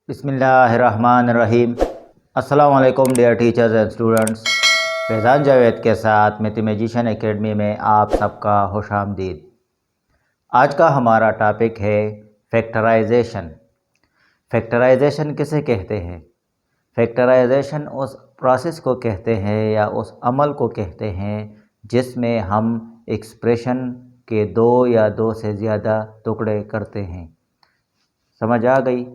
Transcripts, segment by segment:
बिस्मिल्लाहिर्रहमानिर्रहीम। अस्सलाम वालेकुम dear teachers and students. Faizan Javed के साथ मैथमेटिशियन एकेडमी में आप सबका खुशामदीद। आज का हमारा टॉपिक है फैक्टराइजेशन। फैक्टराइजेशन किसे कहते हैं? फैक्टराइजेशन उस प्रोसेस को कहते हैं या उस अमल को कहते हैं जिसमें हम एक्सप्रेशन के दो या दो से ज़्यादा टुकड़े करते हैं। समझ आ गई?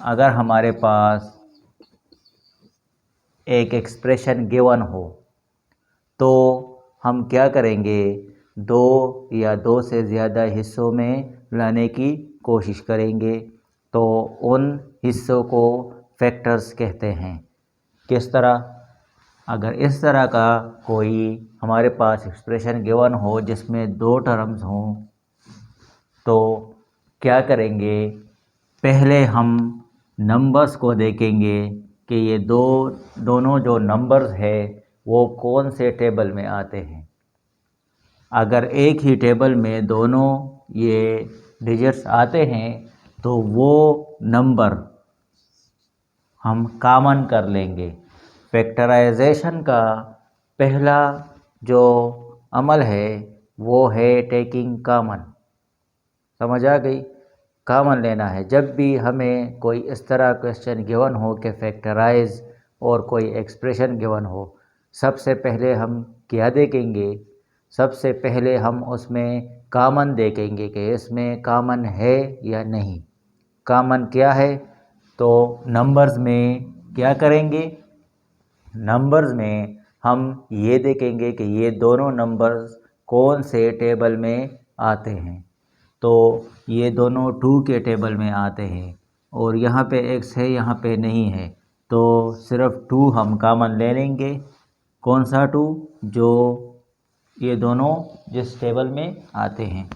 अगर हमारे पास एक एक्सप्रेशन गिवन हो तो हम क्या करेंगे? दो या दो से ज़्यादा हिस्सों में लाने की कोशिश करेंगे। तो उन हिस्सों को फैक्टर्स कहते हैं। किस तरह? अगर इस तरह का कोई हमारे पास एक्सप्रेशन गिवन हो जिसमें दो टर्म्स हों तो क्या करेंगे? पहले हम नंबर्स को देखेंगे कि ये दोनों जो नंबर्स है वो कौन से टेबल में आते हैं। अगर एक ही टेबल में दोनों ये डिजिट्स आते हैं तो वो नंबर हम कॉमन कर लेंगे। फैक्टराइजेशन का पहला जो अमल है वो है टेकिंग कॉमन। समझ आ गई? कॉमन लेना है। जब भी हमें कोई इस तरह क्वेश्चन गिवन हो कि फैक्टराइज और कोई एक्सप्रेशन गिवन हो, सबसे पहले हम क्या देखेंगे? सबसे पहले हम उसमें कॉमन देखेंगे कि इसमें कॉमन है या नहीं। कॉमन क्या है? तो नंबर्स में क्या करेंगे? नंबर्स में हम ये देखेंगे कि ये दोनों नंबर्स कौन से टेबल में आते हैं। तो ये दोनों 2 के टेबल में आते हैं और यहाँ पे x है, यहाँ पे नहीं है, तो सिर्फ 2 हम कॉमन ले लेंगे। कौन सा 2? जो ये दोनों जिस टेबल में आते हैं।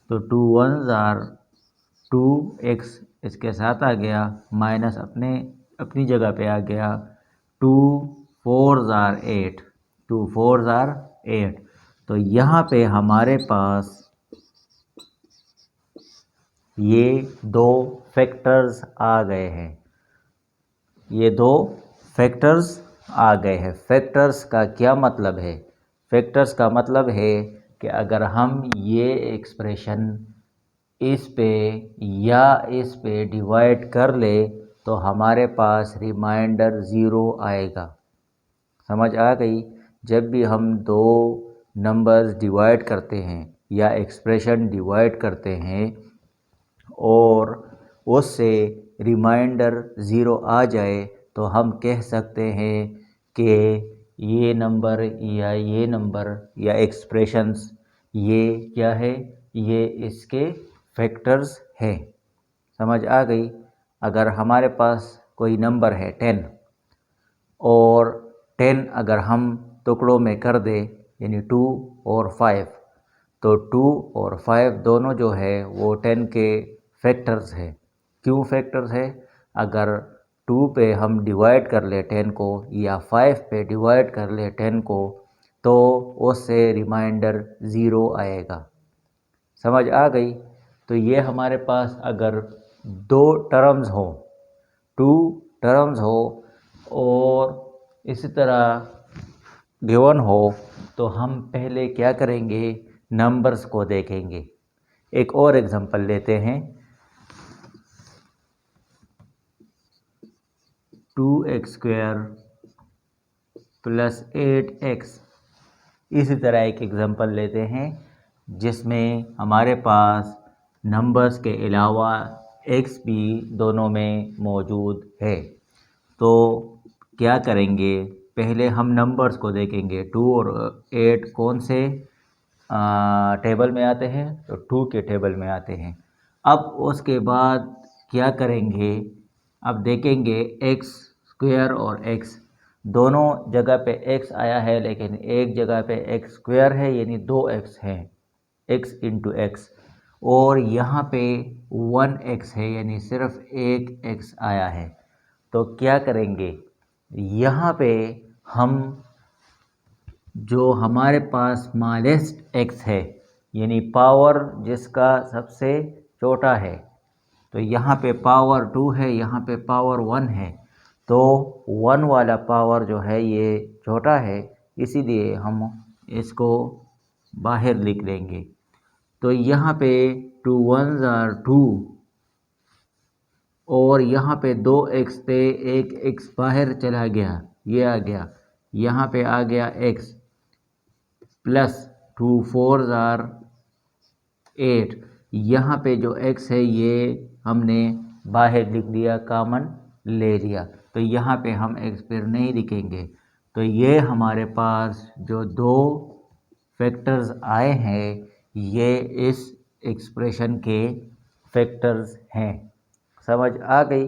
तो 2 1s आर 2x इसके साथ आ गया, माइनस अपनी जगह पे आ गया। 2 4s आर 8, 2 4s आर 8। तो यहाँ पे हमारे पास ये दो फैक्टर्स आ गए हैं। ये दो फैक्टर्स आ गए हैं। फैक्टर्स का क्या मतलब है? फैक्टर्स का मतलब है कि अगर हम ये एक्सप्रेशन इस पे या इस पे डिवाइड कर ले तो हमारे पास रिमाइंडर 0 आएगा। समझ आ गई? जब भी हम दो नंबर्स डिवाइड करते हैं या एक्सप्रेशन डिवाइड करते हैं और उससे रिमाइंडर 0 आ जाए तो हम कह सकते हैं कि ये नंबर या एक्सप्रेशंस ये क्या है? ये इसके फैक्टर्स हैं। समझ आ गई? अगर हमारे पास कोई नंबर है 10 और 10 अगर हम टुकड़ों में कर दे यानी 2 और 5, तो 2 और 5 दोनों जो है वो 10 के फैक्टर्स है। क्यों फैक्टर्स है? अगर 2 पे हम डिवाइड कर ले 10 को या 5 पे डिवाइड कर ले 10 को तो उससे रिमाइंडर 0 आएगा। समझ आ गई? तो ये हमारे पास अगर दो टर्म्स हो, 2 टर्म्स हो और इसी तरह गिवन हो तो हम पहले क्या करेंगे? नंबर्स को देखेंगे। एक और एग्जांपल लेते हैं। 2x² + 8x। इसी तरह एक एग्जांपल लेते हैं जिसमें हमारे पास नंबर्स के अलावा x भी दोनों में मौजूद है। तो क्या करेंगे? पहले हम नंबर्स को देखेंगे। 2 और 8 कौन से टेबल में आते हैं? तो 2 के टेबल में आते हैं। अब उसके बाद क्या करेंगे? अब देखेंगे x² और x दोनों जगह पे x आया है लेकिन एक जगह पे x² है यानी 2x है, x इंटू x, और यहाँ पे 1x है यानी सिर्फ एक x आया है। तो क्या करेंगे? यहाँ पे हम जो हमारे पास स्मॉलेस्ट x है, यानी पावर जिसका सबसे छोटा है, तो यहाँ पे पावर 2 है, यहाँ पे पावर 1 है, तो 1 वाला पावर जो है ये छोटा है, इसीलिए हम इसको बाहर लिख लेंगे। तो यहाँ पे 2 1s आर 2 और यहाँ पे 2x थे, एक x बाहर चला गया, ये आ गया, यहाँ पे आ गया x प्लस 2 4s आर 8। यहाँ पे जो x है ये हमने बाहर लिख दिया, कॉमन ले लिया, तो यहाँ पे हम x फिर नहीं लिखेंगे। तो ये हमारे पास जो दो फैक्टर्स आए हैं ये इस एक्सप्रेशन के फैक्टर्स हैं। समझ आ गई?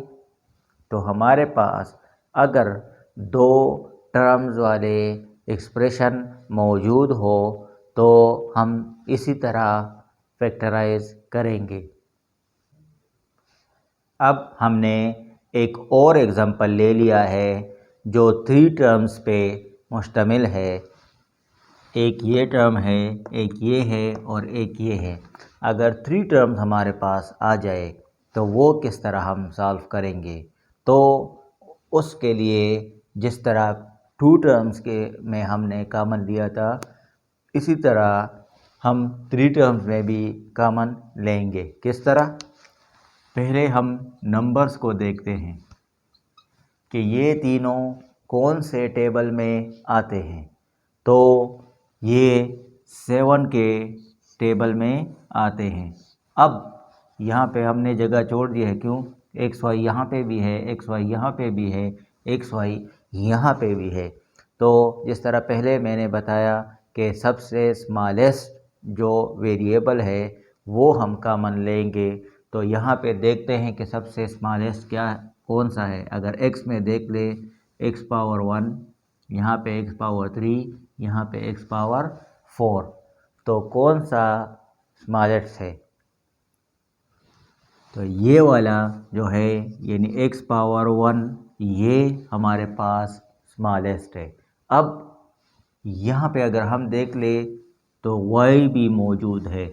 तो हमारे पास अगर दो टर्म्स वाले एक्सप्रेशन मौजूद हो तो हम इसी तरह फैक्टराइज करेंगे। अब हमने एक और एग्जांपल ले लिया है जो 3 टर्म्स पे मुश्तमिल है। एक ये टर्म है, एक ये है और एक ये है। अगर 3 टर्म्स हमारे पास आ जाए तो वो किस तरह हम सॉल्व करेंगे? तो उसके लिए जिस तरह 2 टर्म्स के में हमने कॉमन लिया था, इसी तरह हम 3 टर्म्स में भी कॉमन लेंगे। किस तरह? पहले हम नंबर्स को देखते हैं कि ये तीनों कौन से टेबल में आते हैं। तो ये 7 के टेबल में आते हैं। अब यहाँ पे हमने जगह छोड़ दी है, क्यों? एक्स वाई यहाँ पे भी है, एक्स वाई यहाँ पे भी है, एक्स वाई यहाँ पे भी है। तो जिस तरह पहले मैंने बताया कि सबसे स्मॉलेस्ट जो वेरिएबल है वो हम कॉमन लेंगे। तो यहाँ पे देखते हैं कि सबसे स्मॉलेस्ट क्या कौन सा है। अगर x में देख ले, x पावर 1, यहाँ पे x पावर 3, यहाँ पे x पावर 4, तो कौन सा स्मॉलेस्ट है? तो ये वाला जो है यानी x पावर 1, ये हमारे पास स्मॉलेस्ट है। अब यहाँ पे अगर हम देख ले तो y भी मौजूद है,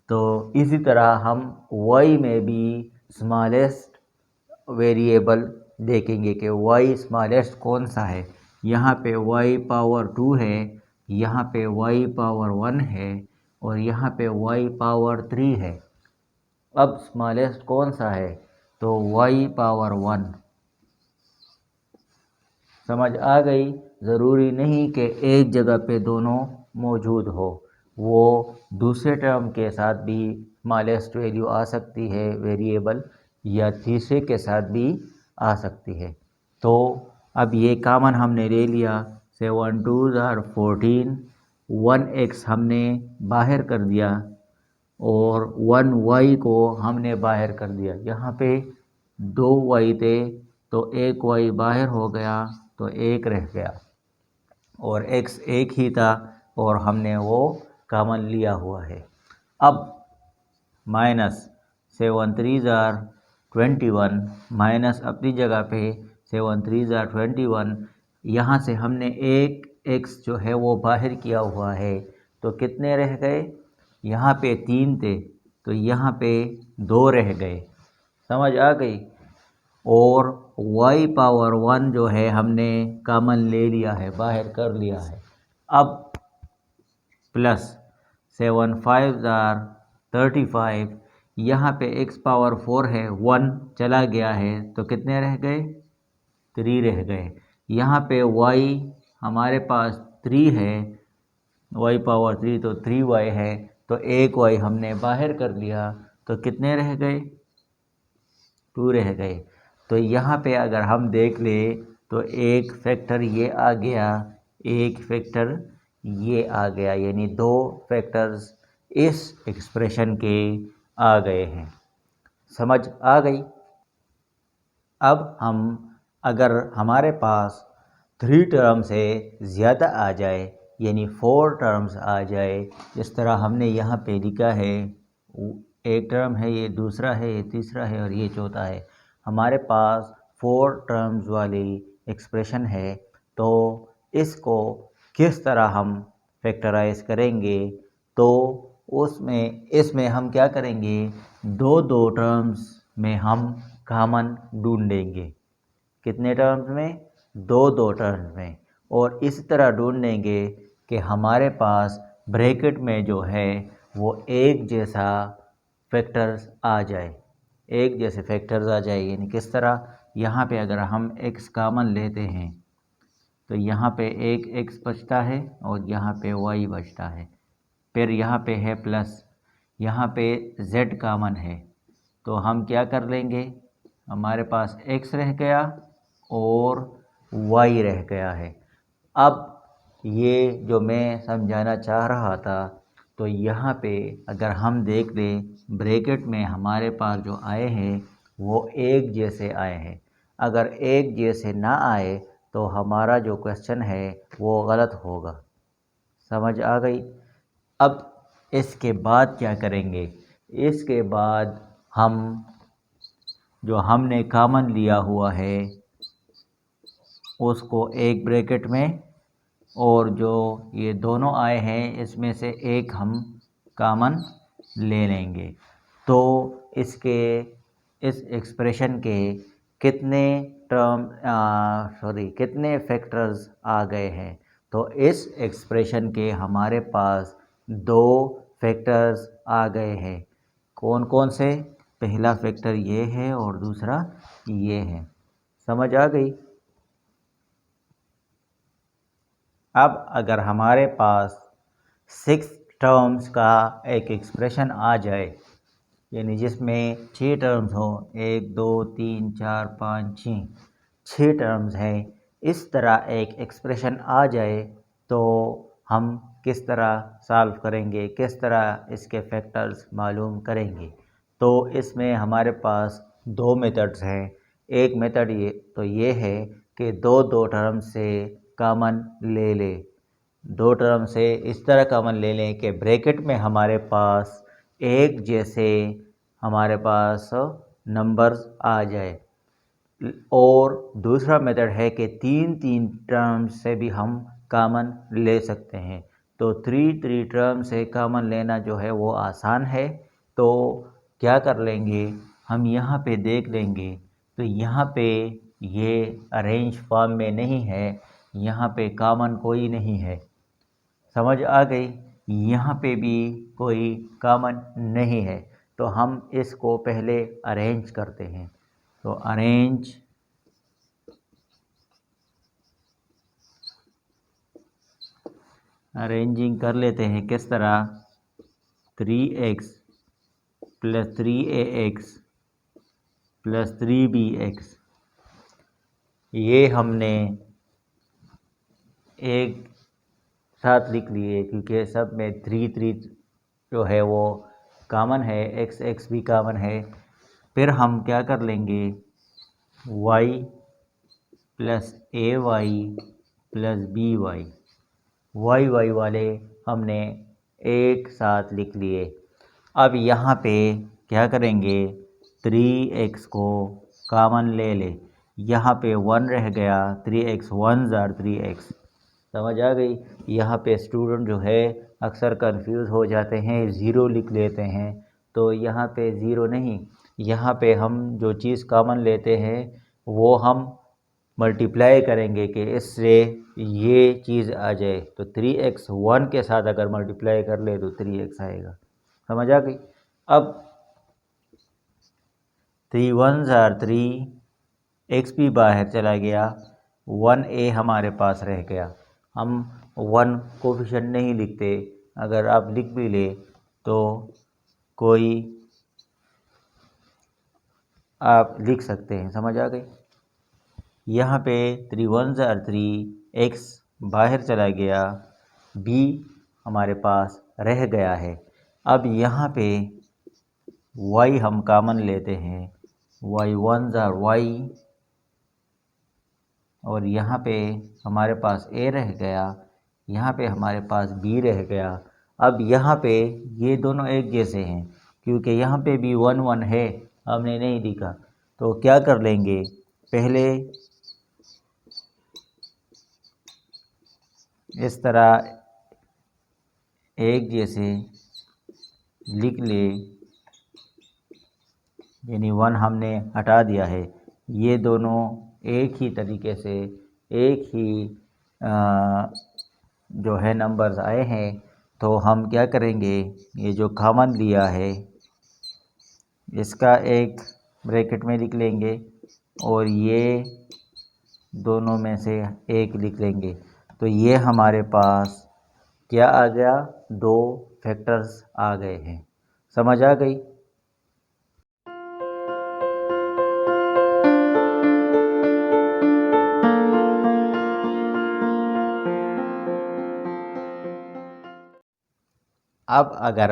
तो इसी तरह हम y में भी स्मॉलेस्ट वेरिएबल देखेंगे कि y स्मॉलेस्ट कौन सा है। यहाँ पे y पावर 2 है, यहाँ पे y पावर 1 है और यहाँ पे y पावर 3 है। अब स्मॉलेस्ट कौन सा है? तो y पावर 1। समझ आ गई? ज़रूरी नहीं कि एक जगह पे दोनों मौजूद हो, वो दूसरे टर्म के साथ भी स्मॉलेस्ट वैल्यू आ सकती है वेरिएबल, या तीसरे के साथ भी आ सकती है। तो अब ये कॉमन हमने ले लिया, 7 2s आर 14, 1x हमने बाहर कर दिया और 1y को हमने बाहर कर दिया। यहाँ पे 2y थे तो एक y बाहर हो गया तो एक रह गया और x एक ही था और हमने वो कॉमन लिया हुआ है। अब माइनस 7 3s आर 21, माइनस अपनी जगह पे 7 3s आर 21, यहाँ से हमने एक x जो है वो बाहर किया हुआ है, तो कितने रह गए? यहाँ पे 3 थे तो यहाँ पे 2 रह गए। समझ आ गई? और y पावर 1 जो है हमने कॉमन ले लिया है, बाहर कर लिया है। अब प्लस 7 5s आर 35, यहाँ पे x पावर 4 है, 1 चला गया है तो कितने रह गए? 3 रह गए। यहाँ पे y हमारे पास 3 है, y पावर 3 तो 3y है, तो एक y हमने बाहर कर लिया तो कितने रह गए? 2 रह गए। तो यहाँ पे अगर हम देख ले तो एक फैक्टर ये आ गया, एक फैक्टर ये आ गया, यानी दो फैक्टर्स इस एक्सप्रेशन के आ गए हैं। समझ आ गई? अब हम अगर हमारे पास 3 टर्म से ज़्यादा आ जाए, यानी 4 टर्म्स आ जाए, जिस तरह हमने यहाँ पे लिखा है, एक टर्म है, ये दूसरा है, ये तीसरा है और ये चौथा है। हमारे पास 4 टर्म्स वाली एक्सप्रेशन है, तो इसको किस तरह हम फैक्टराइज करेंगे, तो इसमें हम क्या करेंगे, दो दो टर्म्स में हम कॉमन ढूंढेंगे। कितने टर्म्स में? दो दो टर्म्स में। और इस तरह ढूंढेंगे कि हमारे पास ब्रैकेट में जो है वो एक जैसा फैक्टर्स आ जाए, एक जैसे फैक्टर्स आ जाए। यानी किस तरह, यहाँ पे अगर हम x कॉमन लेते हैं तो यहाँ पे एक x बचता है और यहाँ पे y बचता है। फिर यहाँ पे है प्लस, यहाँ पे z कॉमन है, तो हम क्या कर लेंगे, हमारे पास x रह गया और y रह गया है। अब ये जो मैं समझाना चाह रहा था, तो यहाँ पे अगर हम देख लें ब्रैकेट में हमारे पास जो आए हैं वो एक जैसे आए हैं। अगर एक जैसे ना आए तो हमारा जो क्वेश्चन है वो गलत होगा। समझ आ गई? अब इसके बाद क्या करेंगे, इसके बाद हम जो हमने कॉमन लिया हुआ है उसको एक ब्रैकेट में, और जो ये दोनों आए हैं इसमें से एक हम कॉमन ले लेंगे। तो इस एक्सप्रेशन के कितने कितने फैक्टर्स आ गए हैं, तो इस एक्सप्रेशन के हमारे पास दो फैक्टर्स आ गए हैं। कौन कौन से? पहला फैक्टर ये है और दूसरा ये है। समझ आ गई? अब अगर हमारे पास 6 टर्म्स का एक एक्सप्रेशन आ जाए, यानी जिसमें 6 टर्म्स हो, 1 2 3 4 5 6 टर्म्स हैं, इस तरह एक एक्सप्रेशन आ जाए तो हम किस तरह सॉल्व करेंगे, किस तरह इसके फैक्टर्स मालूम करेंगे। तो इसमें हमारे पास दो मेथड्स हैं। एक मेथड ये है कि दो दो टर्म से कॉमन ले लें, दो टर्म से इस तरह कॉमन ले लें कि ब्रैकेट में हमारे पास एक जैसे हमारे पास नंबर्स आ जाए। और दूसरा मेथड है कि तीन तीन टर्म से भी हम कॉमन ले सकते हैं। तो थ्री टर्म से कॉमन लेना जो है वो आसान है। तो क्या कर लेंगे, हम यहाँ पे देख लेंगे, तो यहाँ पे ये अरेंज फॉर्म में नहीं है, यहाँ पे कॉमन कोई नहीं है। समझ आ गई? यहाँ पे भी कोई कॉमन नहीं है, तो हम इसको पहले अरेंज करते हैं। तो अरेंजिंग कर लेते हैं। किस तरह? 3x plus 3ax plus 3bx, ये हमने एक साथ लिख लिए क्योंकि सब में 3 जो है वो कॉमन है, x भी कॉमन है। फिर हम क्या कर लेंगे, y plus ay plus by, y वाले हमने एक साथ लिख लिए। अब यहाँ पे क्या करेंगे, 3x को कॉमन ले ले, यहाँ पे 1 रह गया, 3x 1 ज़ार 3x। समझ आ गई? यहाँ पे स्टूडेंट जो है अक्सर कंफ्यूज हो जाते हैं, ज़ीरो लिख लेते हैं। तो यहाँ पे ज़ीरो नहीं, यहाँ पे हम जो चीज़ कॉमन लेते हैं वो हम मल्टीप्लाई करेंगे कि इससे ये चीज़ आ जाए। तो 3x 1 के साथ अगर मल्टीप्लाई कर ले तो 3x आएगा। समझ आ गई? अब 3 1 ज़ार 3, x भी बाहर चला गया, 1a हमारे पास रह गया। हम 1 कोफिशिएंट नहीं लिखते, अगर आप लिख भी ले तो कोई आप लिख सकते हैं। समझ आ गई? यहाँ पे 3 1 ज़ार 3, x बाहर चला गया, b हमारे पास रह गया है। अब यहाँ पे y हम कॉमन लेते हैं, y 1 ज़ार y, और यहाँ पे हमारे पास a रह गया, यहाँ पे हमारे पास b रह गया। अब यहाँ पे ये दोनों एक जैसे हैं क्योंकि यहाँ पे भी 1 1 है, हमने नहीं लिखा। तो क्या कर लेंगे, पहले इस तरह एक जैसे लिख ले, यानी 1 हमने हटा दिया है। ये दोनों एक ही तरीके से एक ही जो है नंबर्स आए हैं, तो हम क्या करेंगे, ये जो कॉमन लिया है इसका एक ब्रैकेट में लिख लेंगे और ये दोनों में से एक लिख लेंगे। तो ये हमारे पास क्या आ गया, 2 फैक्टर्स आ गए हैं। समझ आ गई? अब अगर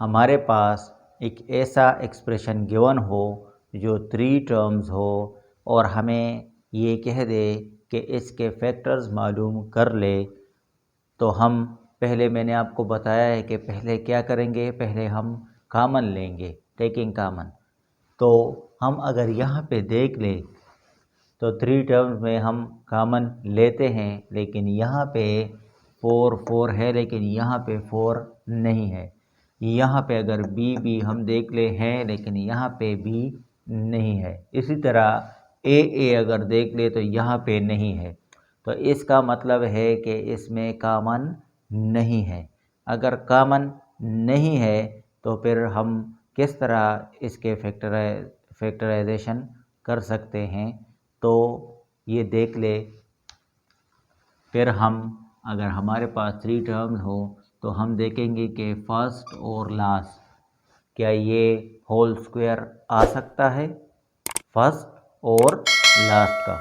हमारे पास एक ऐसा एक्सप्रेशन गिवन हो जो 3 टर्म्स हो और हमें ये कह दे कि इसके फैक्टर्स मालूम कर ले, तो हम पहले, मैंने आपको बताया है कि पहले क्या करेंगे, पहले हम कॉमन लेंगे, टेकिंग कॉमन। तो हम अगर यहाँ पे देख लें तो 3 टर्म्स में हम कॉमन लेते हैं, लेकिन यहाँ पे 4 है, लेकिन यहाँ पे 4 नहीं है। यहाँ पे अगर बी हम देख ले हैं, लेकिन यहाँ पे बी नहीं है। इसी तरह ए अगर देख ले तो यहाँ पे नहीं है। तो इसका मतलब है कि इसमें कॉमन नहीं है। अगर कॉमन नहीं है तो फिर हम किस तरह इसके फैक्टराइजेशन कर सकते हैं, तो ये देख ले। फिर हम, अगर हमारे पास 3 टर्म्स हो तो हम देखेंगे कि फर्स्ट और लास्ट, क्या ये होल स्क्वायर आ सकता है फर्स्ट और लास्ट का?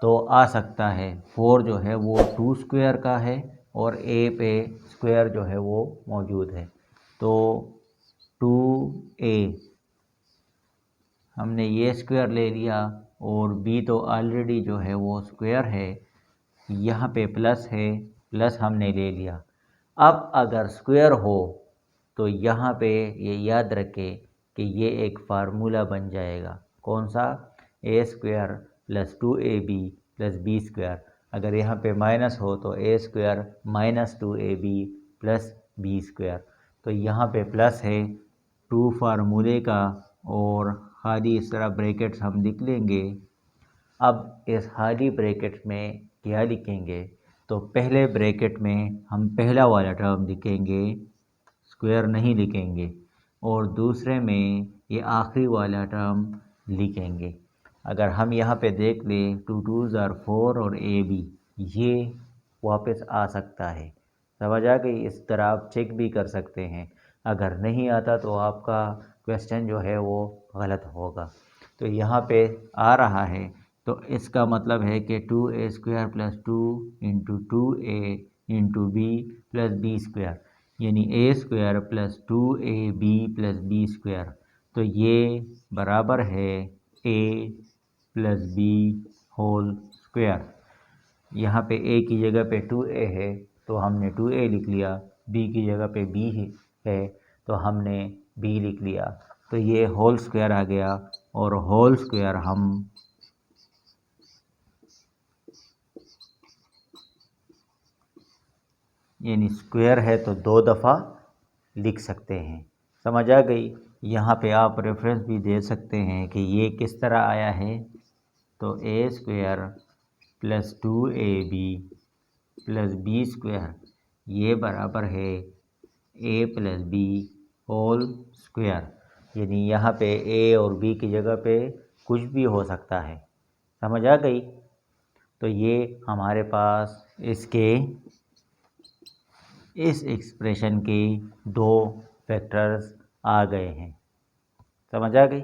तो आ सकता है। 4 जो है वो 2 स्क्वायर का है और ए पे स्क्वायर जो है वो मौजूद है। तो 2a हमने ये स्क्वायर ले लिया और बी तो ऑलरेडी जो है वो स्क्वायर है, यहाँ पे प्लस है, प्लस हमने ले लिया। अब अगर स्क्वायर हो तो यहाँ पे ये याद रखें कि ये एक फार्मूला बन जाएगा। कौन सा? A square plus 2ab plus B square. अगर यहाँ पे माइनस हो तो a square minus 2ab plus B square. तो यहाँ पे प्लस है 2 फार्मूले का और खाली इस तरह ब्रैकेट्स हम लिख लेंगे। अब इस खाली ब्रैकेट में क्या लिखेंगे, तो पहले ब्रैकेट में हम पहला वाला टर्म लिखेंगे, स्क्वायर नहीं लिखेंगे, और दूसरे में ये आखिरी वाला टर्म लिखेंगे। अगर हम यहाँ पे देख लें 2 2s are 4 और ab, ये वापस आ सकता है। समझ आ गई? इस तरह आप चेक भी कर सकते हैं। अगर नहीं आता तो आपका क्वेश्चन जो है वो गलत होगा। तो यहाँ पे आ रहा है, तो इसका मतलब है कि 2a square plus 2 into 2a into b plus B square, यानी a square plus 2ab plus B square. तो ये बराबर है a plus B whole square. यहाँ पे a की जगह पे 2a है तो हमने 2a लिख लिया, b की जगह पे b है तो हमने b लिख लिया। तो ये होल स्क्वायर आ गया, और होल स्क्वायर हम यानी स्क्वायर है तो 2 दफ़ा लिख सकते हैं। समझ आ गई? यहाँ पे आप रेफरेंस भी दे सकते हैं कि ये किस तरह आया है। तो a square plus 2ab plus B square, ये बराबर है a plus B whole square. यानी यहाँ पे ए और बी की जगह पे कुछ भी हो सकता है। समझ आ गई? तो ये हमारे पास इसके इस एक्सप्रेशन के 2 फैक्टर्स आ गए हैं। समझ आ गई?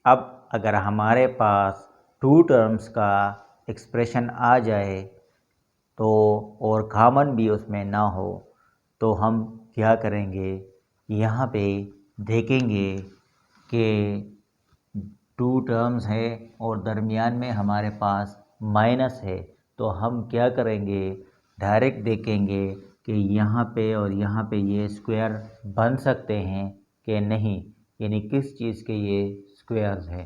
अब अगर हमारे पास 2 टर्म्स का एक्सप्रेशन आ जाए तो, और कॉमन भी उसमें ना हो, तो हम क्या करेंगे, यहाँ पे देखेंगे कि 2 टर्म्स है और दरमियान में हमारे पास माइनस है। तो हम क्या करेंगे, डायरेक्ट देखेंगे कि यहाँ पे और यहाँ पे ये स्क्वायर बन सकते हैं कि नहीं, यानी किस चीज़ के ये स्क्वायर्स है।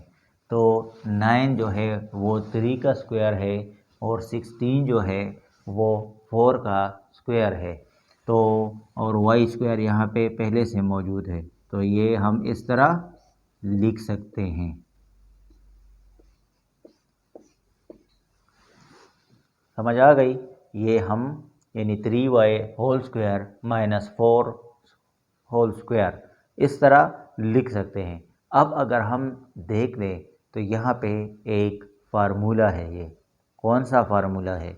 तो 9 जो है वो 3 का स्क्वायर है और 16 जो है वो 4 का स्क्वायर है। तो और वाई स्क्वायर यहाँ पे पहले से मौजूद है, तो ये हम इस तरह लिख सकते हैं। समझ आ गई? ये हम यानी 3y whole square minus 4 whole square इस तरह लिख सकते हैं। अब अगर हम देख लें तो यहाँ पे एक फार्मूला है। ये कौन सा फार्मूला है?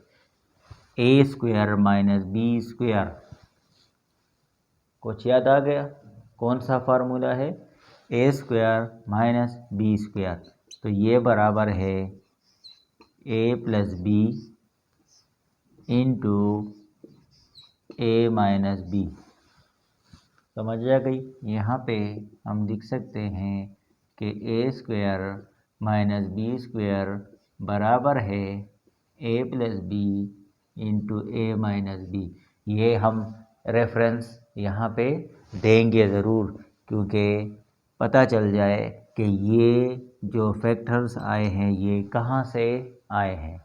A square minus b square. कुछ याद आ गया? कौन सा फार्मूला है? A square minus b square. तो ये बराबर है a plus B into A minus B. समझ आ गई? यहाँ पे हम लिख सकते हैं कि a square minus b square बराबर है a plus B into A minus b. ये हम रेफरेंस यहाँ पे देंगे ज़रूर, क्योंकि पता चल जाए कि ये जो फैक्टर्स आए हैं ये कहाँ से आए हैं।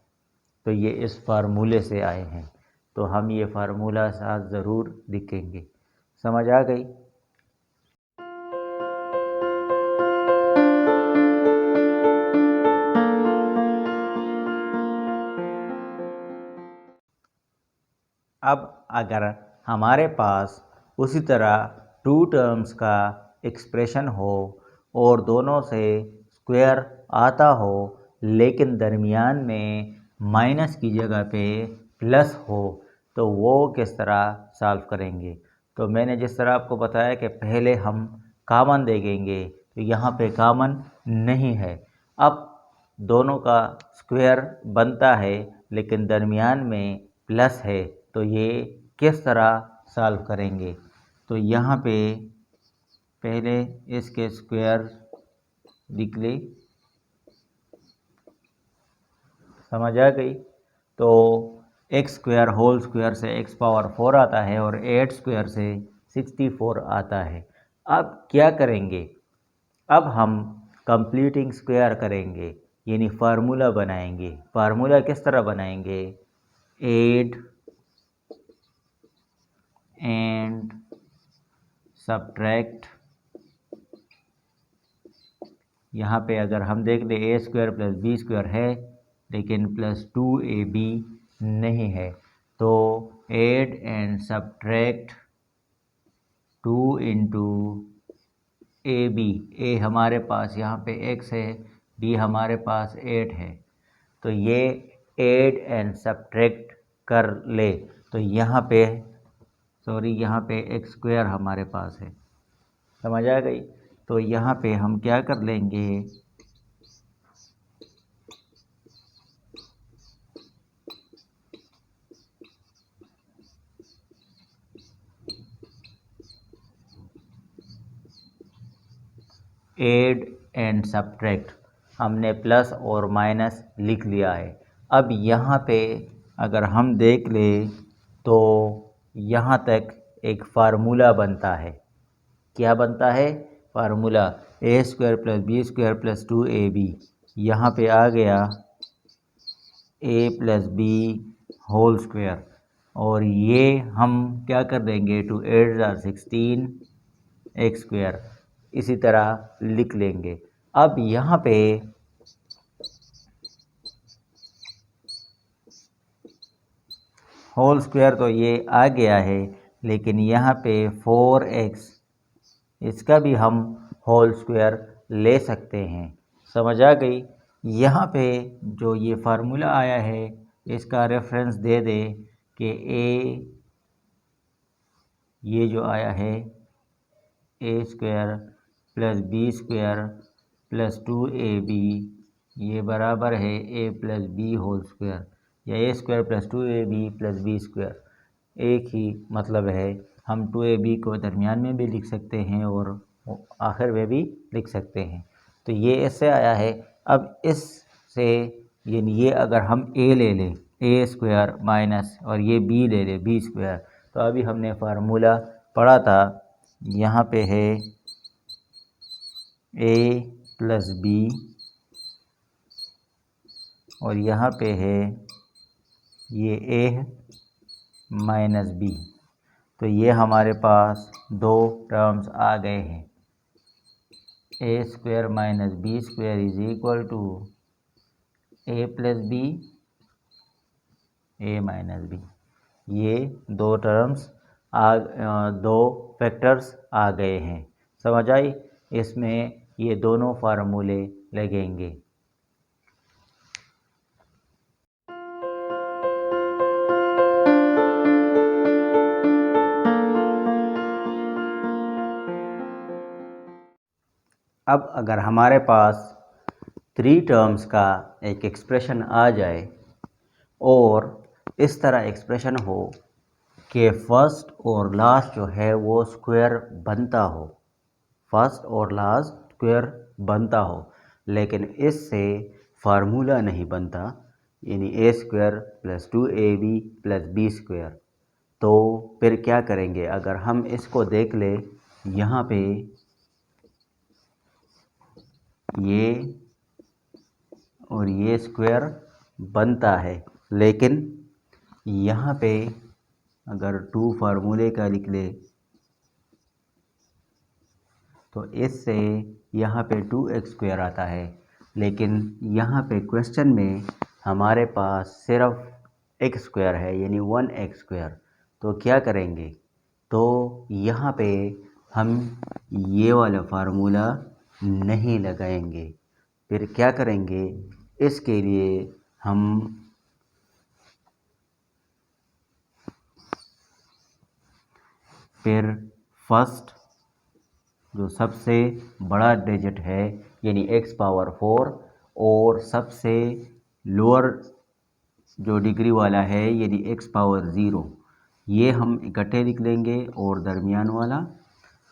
तो ये इस फार्मूले से आए हैं, तो हम ये फार्मूला साथ ज़रूर लिखेंगे। समझ आ गई? अब अगर हमारे पास उसी तरह टू टर्म्स का एक्सप्रेशन हो और दोनों से स्क्वायर आता हो, लेकिन दरमियान में माइनस की जगह पे प्लस हो, तो वो किस तरह सॉल्व करेंगे? तो मैंने जिस तरह आपको बताया कि पहले हम कॉमन देखेंगे, तो यहाँ पे कॉमन नहीं है। अब दोनों का स्क्वायर बनता है लेकिन दरमियान में प्लस है, तो ये किस तरह सॉल्व करेंगे? तो यहाँ पे पहले इसके स्क्वायर लिख ले। समझ आ गई? तो एक्स स्क्वायर होल स्क्वायर से एक्स पावर 4 आता है और 8 स्क्वायर से 64 आता है। अब क्या करेंगे? अब हम कंप्लीटिंग स्क्वायर करेंगे, यानी फार्मूला बनाएंगे। फार्मूला किस तरह बनाएंगे? 8 एंड सब्ट्रैक्ट, यहाँ पे अगर हम देख लें a square plus B square है लेकिन प्लस 2ab नहीं है, तो add and subtract 2 into a b. ए हमारे पास यहाँ पे x है, b हमारे पास 8 है, तो ये ऐड एंड सब्ट्रैक्ट कर ले। तो यहाँ पे यहाँ पे एक्स स्क्वायर हमारे पास है। समझ आ गई? तो यहाँ पे हम क्या कर लेंगे? ऐड एंड सब्ट्रैक्ट, हमने प्लस और माइनस लिख लिया है। अब यहाँ पे अगर हम देख लें तो यहाँ तक एक फार्मूला बनता है। क्या बनता है? Formula a square plus B square plus 2ab। यहाँ पे आ गया a plus B whole square, और ये हम क्या कर देंगे? 2 8 = 16 एक्स स्क्वायर, इसी तरह लिख लेंगे। अब यहाँ पे होल स्क्वायर तो ये आ गया है, लेकिन यहाँ पे 4x, इसका भी हम होल स्क्वायर ले सकते हैं। समझ आ गई? यहाँ पे जो ये फार्मूला आया है इसका रेफरेंस दे दे कि ये जो आया है a square plus B square plus 2ab, ये बराबर है a plus B whole square, या a square plus 2ab plus B square. एक ही मतलब है। हम 2ab को दरमियान में भी लिख सकते हैं और आखिर में भी लिख सकते हैं। तो ये इससे आया है। अब इससे यानी ये अगर हम ए ले लें, ए स्क्वायर माइनस, और ये बी ले लें बी स्क्वायर, तो तो अभी हमने फार्मूला पढ़ा था, यहाँ पे है a प्लस बी और यहाँ पे है ये a माइनस बी। तो ये हमारे पास दो टर्म्स आ गए हैं, a square minus b square is equal to a plus b a minus b. ये दो टर्म्स दो फैक्टर्स आ गए हैं, समझ आई। इसमें ये दोनों फार्मूले लगेंगे। अब अगर हमारे पास थ्री टर्म्स का एक एक्सप्रेशन आ जाए और इस तरह एक्सप्रेशन हो कि फर्स्ट और लास्ट जो है वो स्क्वायर बनता हो, फर्स्ट और लास्ट स्क्वायर बनता हो, लेकिन इससे फार्मूला नहीं बनता, यानी a square plus 2ab plus B square. तो फिर क्या करेंगे? अगर हम इसको देख ले, यहाँ पे ये और ये स्क्वायर बनता है, लेकिन यहाँ पे अगर टू फार्मूले का लिख ले तो इससे यहाँ पे 2x स्क्वायर आता है, लेकिन यहाँ पे क्वेश्चन में हमारे पास सिर्फ x स्क्वायर है, यानी 1x स्क्वायर। तो क्या करेंगे? तो यहाँ पे हम ये वाला फार्मूला नहीं लगाएंगे। फिर क्या करेंगे? इसके लिए हम फिर फर्स्ट जो सबसे बड़ा डिजिट है, यानी x पावर 4, और सबसे लोअर जो डिग्री वाला है, यानी x पावर 0, ये हम इकट्ठे लिख लेंगे और दरमियान वाला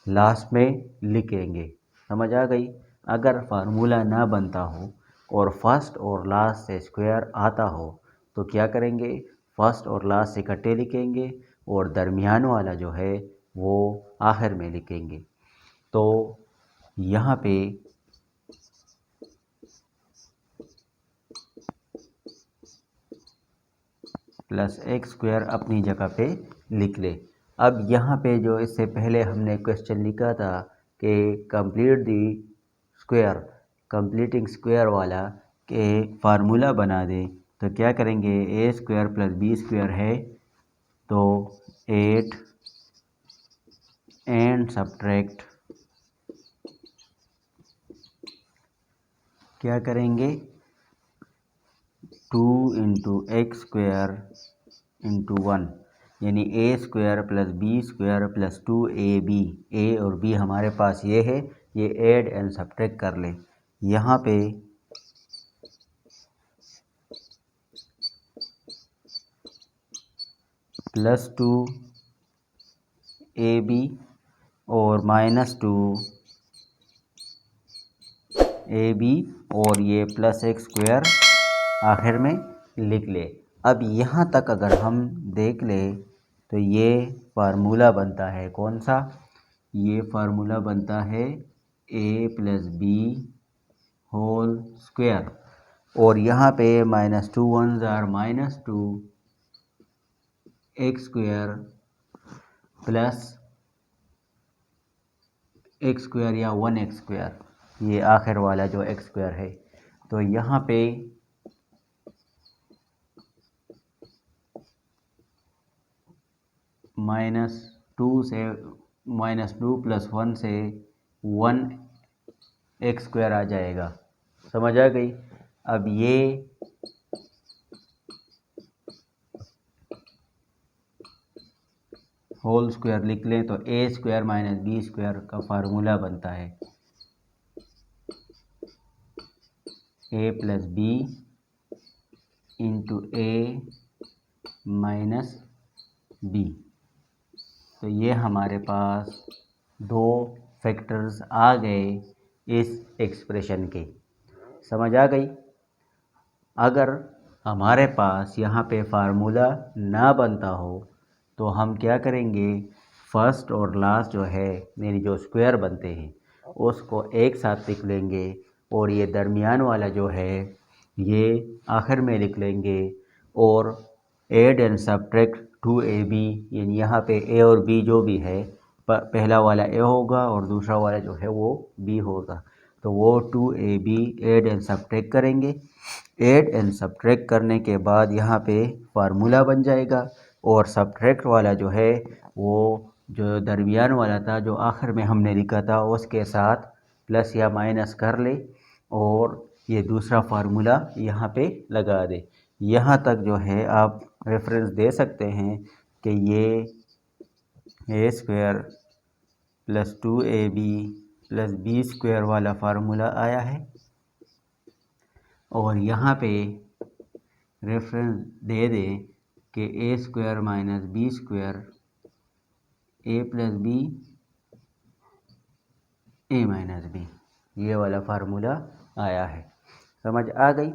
लास्ट में लिखेंगे। समझ आ गई? अगर फार्मूला ना बनता हो और फर्स्ट और लास्ट से स्क्वायर आता हो तो क्या करेंगे? फर्स्ट और लास्ट इकट्ठे लिखेंगे और दरमियान वाला जो है वो आखिर में लिखेंगे। तो यहाँ पे प्लस एक्स स्क्वायर अपनी जगह पे लिख ले। अब यहाँ पे जो इससे पहले हमने क्वेश्चन लिखा था कि complete the square, completing square वाला के फार्मूला बना दे, तो क्या करेंगे? ए स्क्वायर प्लस बी स्क्वायर है, तो 8 एंड सब्ट्रैक्ट क्या करेंगे? 2 इंटू एक्स स्क्वायर इंटू 1, यानी a square plus B square plus 2ab। A और बी हमारे पास ये है, ये ऐड एंड सब्ट्रैक्ट कर ले। यहाँ पे प्लस 2ab और माइनस 2ab और ये प्लस एक्स स्क्वायर आखिर में लिख ले। अब यहाँ तक अगर हम देख ले तो ये फार्मूला बनता है कौन सा? ये फार्मूला बनता है a plus B whole square, और यहाँ पे माइनस 2 1 जार minus 2 x square plus x square या 1x स्क्वायर, ये आखिर वाला जो एक्स स्क्वायर है। तो यहाँ पे माइनस टू प्लस 1 से 1x स्क्वायर आ जाएगा। समझ आ गई? अब ये होल स्क्वायर लिख लें तो a square minus b square का फार्मूला बनता है a plus B into A minus B. तो ये हमारे पास दो फैक्टर्स आ गए इस एक्सप्रेशन के। समझ आ गई? अगर हमारे पास यहाँ पे फार्मूला ना बनता हो तो हम क्या करेंगे, फर्स्ट और लास्ट जो है मेरी जो स्क्वायर बनते हैं उसको एक साथ लिख लेंगे, और ये दरमियान वाला जो है ये आखिर में लिख लेंगे। और एड एंड सब्ट्रैक्ट 2ab, यानी यहाँ पे ए और बी जो भी है, पहला वाला ए होगा और दूसरा वाला जो है वो बी होगा। तो वो 2ab एड एंड सब्ट्रैक्ट करेंगे। ऐड एंड सब्ट्रैक्ट करने के बाद यहाँ पे फार्मूला बन जाएगा, और सब्ट्रैक्ट वाला जो है वो जो दरमियान वाला था जो आखिर में हमने लिखा था उसके साथ प्लस या माइनस कर ले, और ये दूसरा फार्मूला यहाँ पे लगा दे। यहाँ तक जो है आप रेफरेंस दे सकते हैं कि ये a square plus 2ab plus B square वाला फार्मूला आया है, और यहाँ पे रेफरेंस दे दें कि a square minus b square a plus b a minus b, ये वाला फार्मूला आया है। समझ आ गई?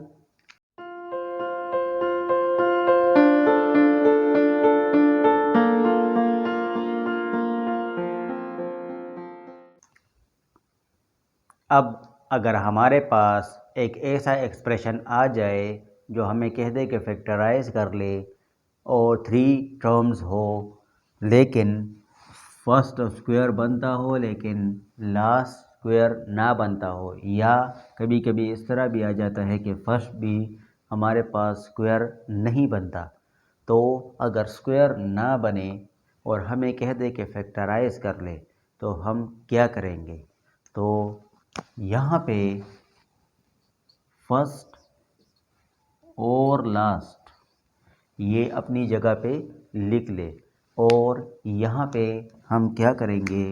अब अगर हमारे पास एक ऐसा एक्सप्रेशन आ जाए जो हमें कह दे कि फैक्टराइज कर ले और 3 टर्म्स हो, लेकिन फर्स्ट स्क्वायर बनता हो लेकिन लास्ट स्क्वायर ना बनता हो, या कभी कभी इस तरह भी आ जाता है कि फर्स्ट भी हमारे पास स्क्वायर नहीं बनता, तो अगर स्क्वायर ना बने और हमें कह दे कि फैक्टराइज कर ले, तो हम क्या करेंगे? तो यहाँ पे फर्स्ट और लास्ट ये अपनी जगह पे लिख ले, और यहाँ पे हम क्या करेंगे,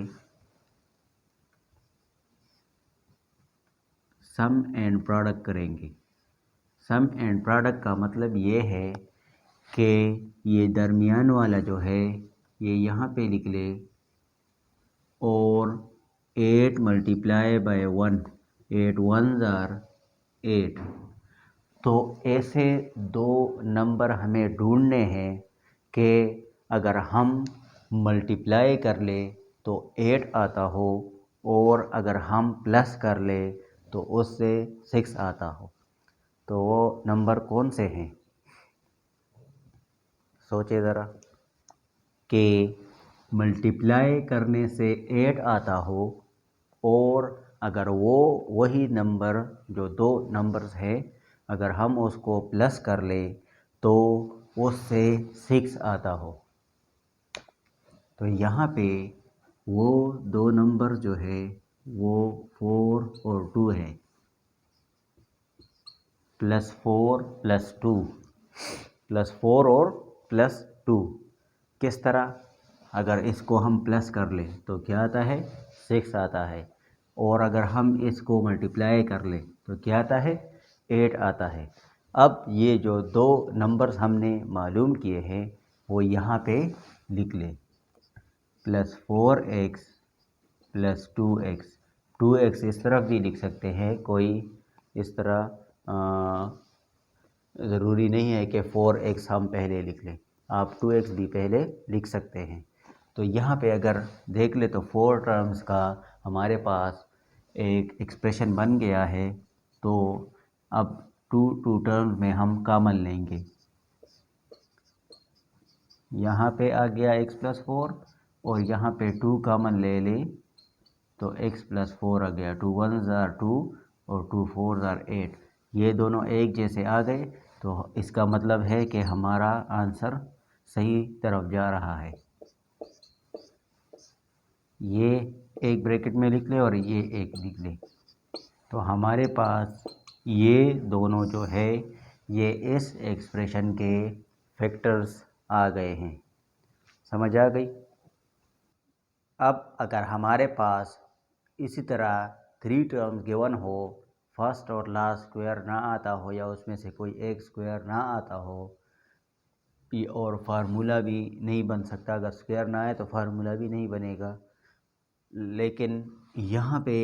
सम एंड प्रोडक्ट करेंगे। सम एंड प्रोडक्ट का मतलब ये है कि ये दरमियान वाला जो है ये यहाँ पे लिख ले, और 8 मल्टीप्लाई बाय 1, 8 1s आर 8। तो ऐसे दो नंबर हमें ढूंढने हैं कि अगर हम मल्टीप्लाई कर ले तो 8 आता हो, और अगर हम प्लस कर ले तो उससे 6 आता हो। तो वो नंबर कौन से हैं? सोचे ज़रा कि मल्टीप्लाई करने से 8 आता हो, और अगर वो वही नंबर जो दो नंबर्स है अगर हम उसको प्लस कर ले तो उससे 6 आता हो। तो यहाँ पे वो दो नंबर जो है वो 4 और 2 है, +4 +2, +4 और +2। किस तरह? अगर इसको हम प्लस कर लें तो क्या आता है? 6 आता है, और अगर हम इसको मल्टीप्लाई कर लें तो क्या आता है? 8 आता है। अब ये जो दो नंबर्स हमने मालूम किए हैं वो यहाँ पे लिख लें, +4x +2x। 2x इस तरफ भी लिख सकते हैं, कोई इस तरह ज़रूरी नहीं है कि 4x हम पहले लिख लें, आप 2x भी पहले लिख सकते हैं। तो यहाँ पे अगर देख ले तो 4 टर्म्स का हमारे पास एक एक्सप्रेशन बन गया है। तो अब 2 टर्म्स में हम कॉमन लेंगे, यहाँ पे आ गया x + 4, और यहाँ पे 2 कॉमन ले लें तो x + 4 आ गया। 2 1s आर 2 और 2 4s आर 8। ये दोनों एक जैसे आ गए, तो इसका मतलब है कि हमारा आंसर सही तरफ जा रहा है। ये एक ब्रैकेट में लिख ले और ये एक लिख ले, तो हमारे पास ये दोनों जो है ये इस एक्सप्रेशन के फैक्टर्स आ गए हैं। समझ आ गई? अब अगर हमारे पास इसी तरह 3 टर्म्स गिवन हो, फर्स्ट और लास्ट स्क्वायर ना आता हो या उसमें से कोई एक स्क्वायर ना आता हो, और फार्मूला भी नहीं बन सकता, अगर स्क्वायर ना आए तो फार्मूला भी नहीं बनेगा। लेकिन यहाँ पे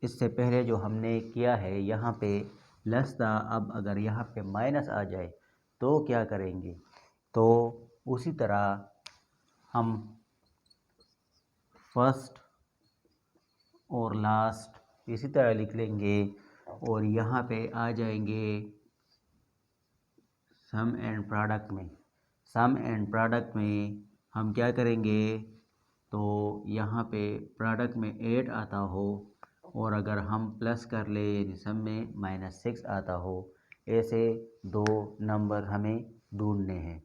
इससे पहले जो हमने किया है यहाँ पे प्लस था, अब अगर यहाँ पे माइनस आ जाए तो क्या करेंगे? तो उसी तरह हम फर्स्ट और लास्ट इसी तरह लिख लेंगे और यहाँ पे आ जाएंगे सम एंड प्रोडक्ट में। सम एंड प्रोडक्ट में हम क्या करेंगे, तो यहाँ पे प्रोडक्ट में 8 आता हो और अगर हम प्लस कर ले यानी सम में -6 आता हो, ऐसे दो नंबर हमें ढूंढने हैं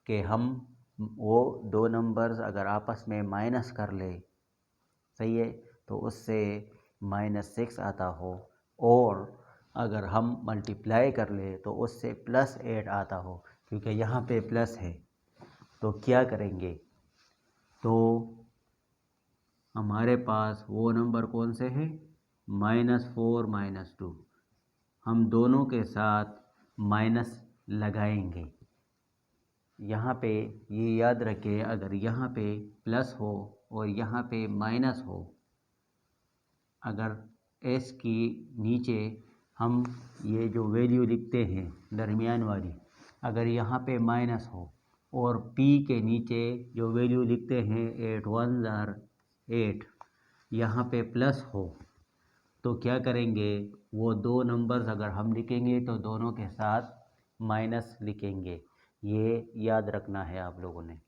कि हम वो दो नंबर्स अगर आपस में माइनस कर ले, सही है, तो उससे -6 आता हो, और अगर हम मल्टीप्लाई कर ले तो उससे +8 आता हो, क्योंकि यहाँ पे प्लस है। तो क्या करेंगे, तो हमारे पास वो नंबर कौन से हैं, -4 -2, हम दोनों के साथ माइनस लगाएंगे। यहाँ पे ये याद रखें, अगर यहाँ पे प्लस हो और यहाँ पे माइनस हो, अगर एस की नीचे हम ये जो वैल्यू लिखते हैं दरमियान वाली, अगर यहाँ पे माइनस हो और पी के नीचे जो वैल्यू लिखते हैं 8 1 जार 8, यहाँ पे प्लस हो, तो क्या करेंगे, वो दो नंबर्स अगर हम लिखेंगे तो दोनों के साथ माइनस लिखेंगे। ये याद रखना है आप लोगों ने।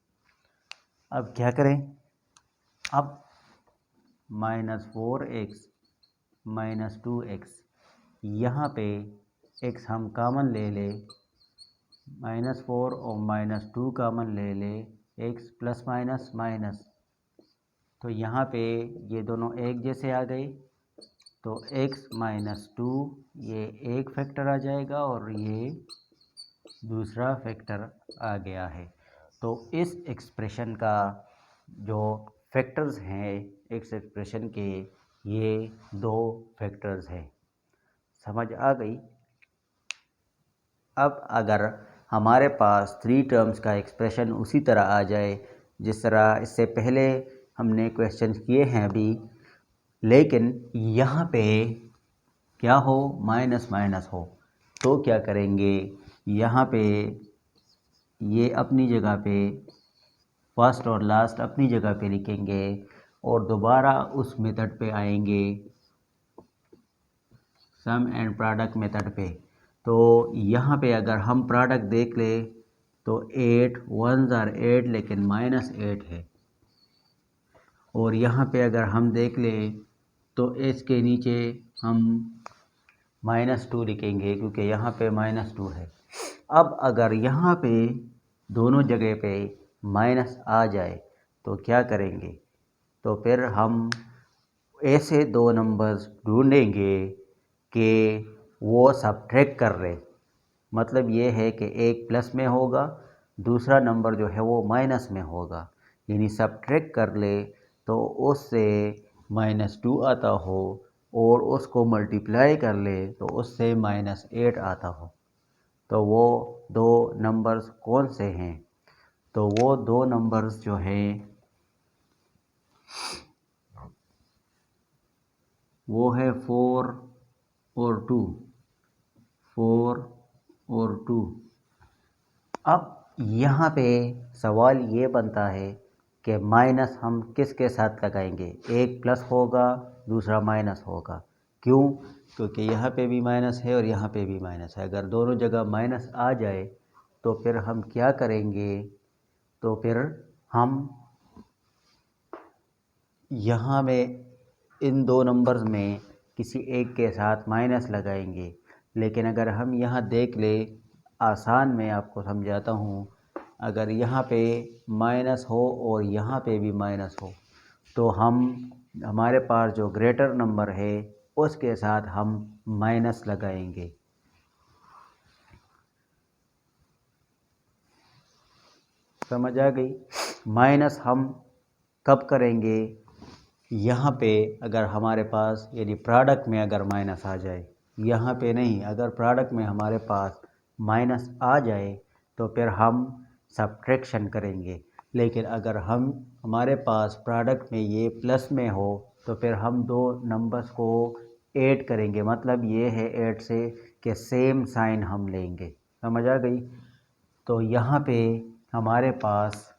अब क्या करें, अब -4x -2x, यहाँ पे x हम कामन ले ले, -4 और -2 कामन ले ले, x प्लस माइनस माइनस, तो यहाँ पे ये दोनों एक जैसे आ गए, तो x -2 ये एक फैक्टर आ जाएगा और ये दूसरा फैक्टर आ गया है। तो इस एक्सप्रेशन का जो फैक्टर्स हैं इस एक्सप्रेशन के, ये दो फैक्टर्स हैं। समझ आ गई। अब अगर हमारे पास 3 टर्म्स का एक्सप्रेशन उसी तरह आ जाए जिस तरह इससे पहले हमने क्वेश्चन किए हैं अभी, लेकिन यहाँ पे क्या हो, माइनस माइनस हो, तो क्या करेंगे, यहाँ पे ये अपनी जगह पे फर्स्ट और लास्ट अपनी जगह पे लिखेंगे और दोबारा उस मेथड पे आएंगे, सम एंड प्रोडक्ट मेथड पे। तो यहाँ पे अगर हम प्रोडक्ट देख ले तो 8 1 जार 8 लेकिन -8 है, और यहाँ पे अगर हम देख ले तो एस के नीचे हम -2 लिखेंगे क्योंकि यहाँ पे -2 है। अब अगर यहाँ पे दोनों जगह पे माइनस आ जाए तो क्या करेंगे, तो फिर हम ऐसे दो नंबर्स ढूंढेंगे कि वो सब्ट्रैक्ट कर रहे, मतलब ये है कि एक प्लस में होगा, दूसरा नंबर जो है वो माइनस में होगा, यानी सब्ट्रैक्ट कर ले तो उससे -2 आता हो और उसको मल्टीप्लाई कर ले तो उससे -8 आता हो। तो वो दो नंबर्स कौन से हैं, तो वो दो नंबर्स जो हैं वो है 4 और 2, 4 और 2। अब यहाँ पे सवाल ये बनता है कि माइनस हम किसके साथ लगाएंगे, एक प्लस होगा दूसरा माइनस होगा, क्यों, क्योंकि यहाँ पे भी माइनस है और यहाँ पे भी माइनस है। अगर दोनों जगह माइनस आ जाए तो फिर हम क्या करेंगे, तो फिर हम यहाँ में इन दो नंबर्स में किसी एक के साथ माइनस लगाएंगे। लेकिन अगर हम यहाँ देख ले, आसान मैं आपको समझाता हूँ, अगर यहाँ पे माइनस हो और यहाँ पे भी माइनस हो तो हम हमारे पास जो ग्रेटर नंबर है उसके साथ हम माइनस लगाएंगे। समझ आ गई। माइनस हम कब करेंगे, यहाँ पे अगर हमारे पास यानी प्रोडक्ट में अगर माइनस आ जाए, यहाँ पे नहीं, अगर प्रोडक्ट में हमारे पास माइनस आ जाए तो फिर हम सब्ट्रैक्शन करेंगे। लेकिन अगर हमारे पास प्रोडक्ट में ये प्लस में हो तो फिर हम दो नंबर्स को ऐड करेंगे, मतलब ये है ऐड से कि सेम साइन हम लेंगे। समझ आ गई। तो यहाँ पे हमारे पास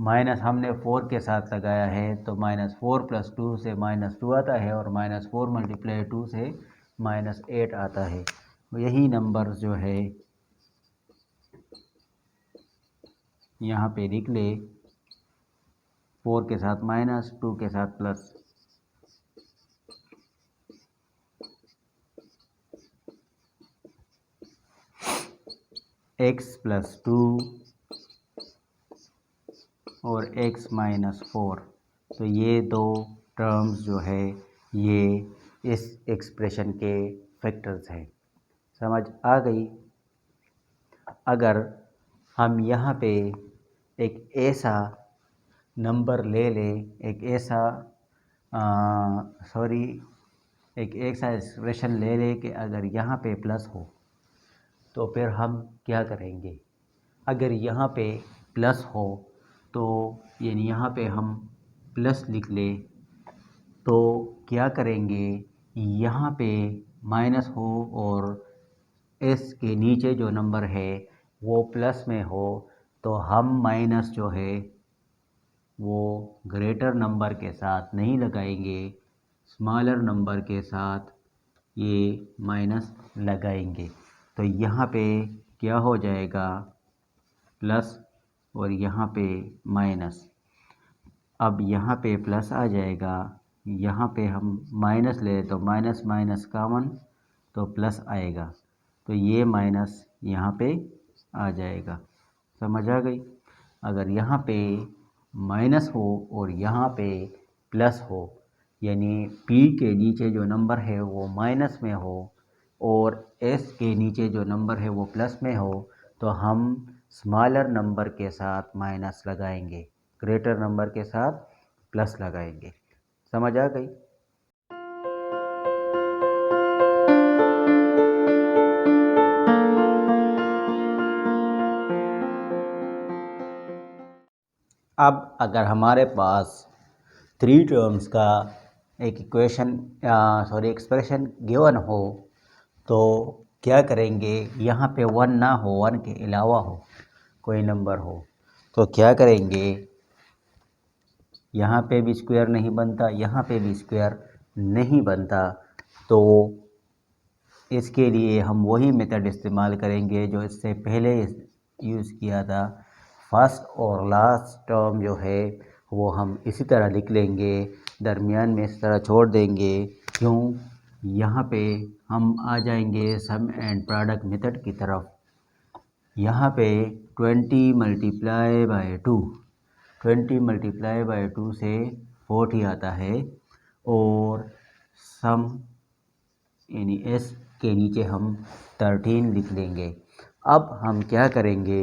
माइनस हमने 4 के साथ लगाया है तो -4 + 2 से -2 आता है और -4 × 2 से -8 आता है। यही नंबर जो है यहाँ पे लिख ले, 4 के साथ माइनस, 2 के साथ प्लस। x + 2 और x - 4, तो ये दो टर्म्स जो है ये इस एक्सप्रेशन के फैक्टर्स हैं। समझ आ गई? अगर हम यहाँ पे एक ऐसा नंबर ले लें, एक ऐसा एक्सप्रेशन ले लें कि अगर यहाँ पे प्लस हो तो फिर हम क्या करेंगे? अगर यहाँ पे प्लस हो तो यानी यहाँ पे हम प्लस लिख लें तो क्या करेंगे? यहाँ पे माइनस हो और एस के नीचे जो नंबर है वो प्लस में हो तो हम माइनस जो है वो ग्रेटर नंबर के साथ नहीं लगाएंगे, स्मॉलर नंबर के साथ ये माइनस लगाएंगे। तो यहाँ पे क्या हो जाएगा? प्लस और यहाँ पे माइनस। अब यहाँ पे प्लस आ जाएगा, यहाँ पे हम माइनस ले तो माइनस माइनस कॉमन तो प्लस आएगा, तो ये माइनस यहाँ पे आ जाएगा। समझ आ गई? अगर यहाँ पे माइनस हो और यहाँ पे प्लस हो, यानी p के नीचे जो नंबर है वो माइनस में हो और s के नीचे जो नंबर है वो प्लस में हो, तो हम स्मॉलर नंबर के साथ माइनस लगाएंगे, ग्रेटर नंबर के साथ प्लस लगाएंगे। समझ आ गई? अब अगर हमारे पास 3 टर्म्स का एक एक्सप्रेशन गिवन हो तो क्या करेंगे? यहाँ पे 1 ना हो, 1 के अलावा हो कोई नंबर हो तो क्या करेंगे? यहाँ पे भी स्क्वायर नहीं बनता, यहाँ पे भी स्क्वायर नहीं बनता, तो इसके लिए हम वही मेथड इस्तेमाल करेंगे जो इससे पहले यूज़ किया था। फर्स्ट और लास्ट टर्म जो है वो हम इसी तरह लिख लेंगे, दरमियान में इस तरह छोड़ देंगे। क्यों? यहाँ पे हम आ जाएंगे सम एंड प्रोडक्ट मेथड की तरफ। यहाँ पे 20 × 2, 20 × 2 से 40 आता है और सम यानी s के नीचे हम 13 लिख लेंगे। अब हम क्या करेंगे?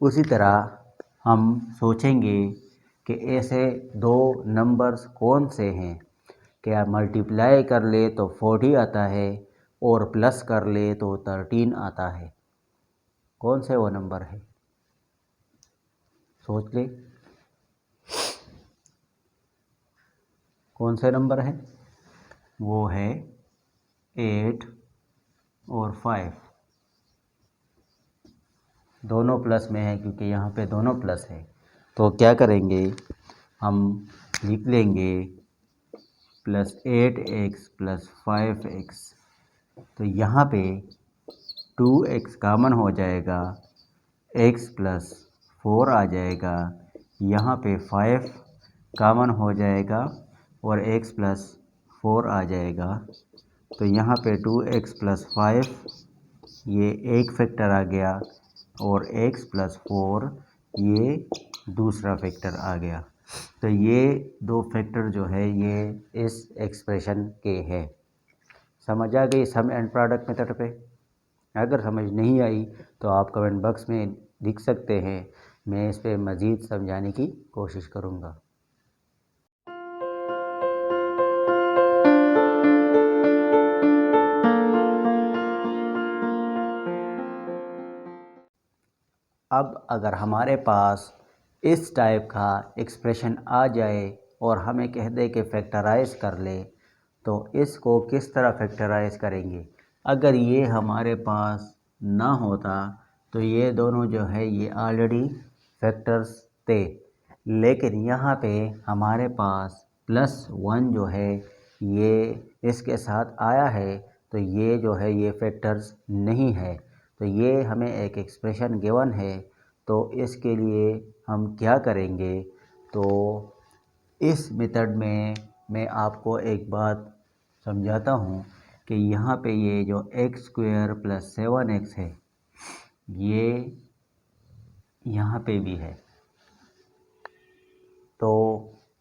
उसी तरह हम सोचेंगे कि ऐसे दो नंबर्स कौन से हैं, क्या मल्टीप्लाई कर ले तो 40 आता है और प्लस कर ले तो 13 आता है। कौन से वो नंबर है? सोच ले, कौन से नंबर है? वो है 8 और 5, दोनों प्लस में है क्योंकि यहाँ पे दोनों प्लस है। तो क्या करेंगे? हम लिख लेंगे +8x + 5x, तो यहाँ पे 2x कॉमन हो जाएगा, x + 4 आ जाएगा, यहाँ पे 5 कॉमन हो जाएगा और x + 4 आ जाएगा, तो यहाँ पे 2x + 5 ये एक फैक्टर आ गया और x + 4 ये दूसरा फैक्टर आ गया। तो ये दो फैक्टर जो है ये इस एक्सप्रेशन के हैं। समझ आ गई सम एंड प्रोडक्ट मेथड पे? अगर समझ नहीं आई तो आप कमेंट बॉक्स में लिख सकते हैं, मैं इस पे मज़ीद समझाने की कोशिश करूँगा। अब अगर हमारे पास इस टाइप का एक्सप्रेशन आ जाए और हमें कह दे कि फैक्टराइज़ कर ले, तो इसको किस तरह फैक्टराइज़ करेंगे? अगर ये हमारे पास ना होता तो ये दोनों जो है ये ऑलरेडी फैक्टर्स थे, लेकिन यहाँ पे हमारे पास +1 जो है ये इसके साथ आया है, तो ये जो है ये फैक्टर्स नहीं है। तो ये हमें एक एक्सप्रेशन गिवन है, तो इसके लिए हम क्या करेंगे, तो इस मेथड में मैं आपको एक बात समझाता हूँ कि यहाँ पे ये जो x² + 7x है, ये यहाँ पे भी है। तो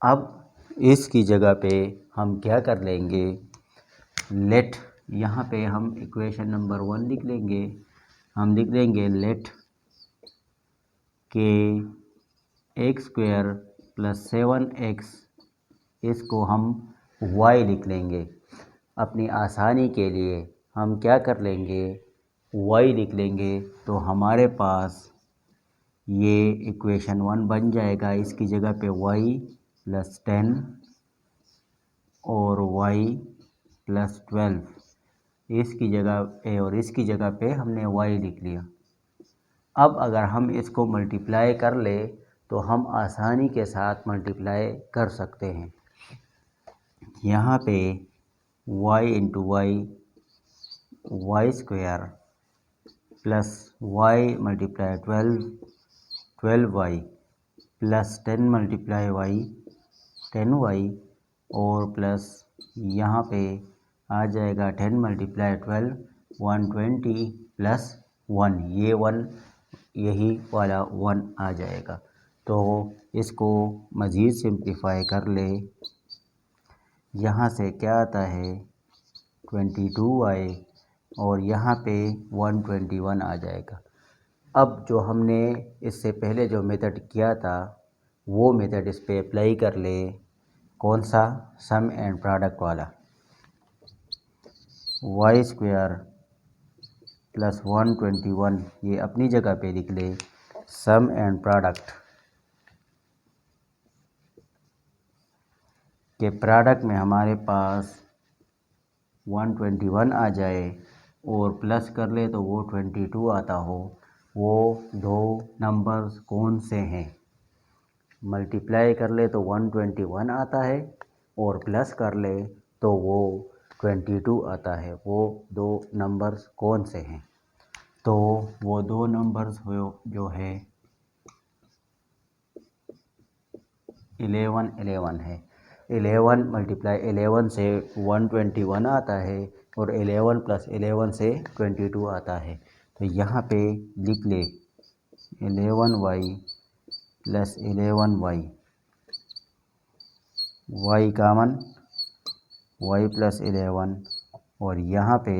अब इसकी जगह पे हम क्या कर लेंगे, लेट, यहाँ पे हम इक्वेशन नंबर 1 लिख लेंगे। हम लिख देंगे लेट के x² + 7x, इसको हम y लिख लेंगे। अपनी आसानी के लिए हम क्या कर लेंगे, y लिख लेंगे। तो हमारे पास ये इक्वेशन 1 बन जाएगा। इसकी जगह पे y + 10 और y + 12, इसकी जगह पे और इसकी जगह पे हमने y लिख लिया। अब अगर हम इसको मल्टीप्लाई कर ले तो हम आसानी के साथ मल्टीप्लाई कर सकते हैं। यहाँ पे y × y, y² + y × 12, 12y + 10 × y, 10y, और प्लस यहाँ पे आ जाएगा 10 × 12, 120 + 1, ये 1 यही वाला 1 आ जाएगा। तो इसको मज़ीद सिंप्लीफाई कर ले, यहाँ से क्या आता है 22y, और यहाँ पे 121 आ जाएगा। अब जो हमने इससे पहले जो मेथड किया था वो मेथड इस पे अप्लाई कर ले। कौन सा, सम एंड प्रोडक्ट वाला। y² + 121 ये अपनी जगह पे लिख ले। सम एंड प्रोडक्ट के प्रोडक्ट में हमारे पास 121 आ जाए और प्लस कर ले तो वो 22 आता हो। वो दो नंबर्स कौन से हैं, मल्टीप्लाई कर ले तो 121 आता है और प्लस कर ले तो वो 22 आता है। वो दो नंबर्स कौन से हैं, तो वो दो नंबर्स हो जो है 11 11 है। 11 × 11 से 121 आता है और 11 + 11 से 22 आता है। तो यहाँ पे लिख ले 11y + 11y, y common, y + 11, और यहाँ पे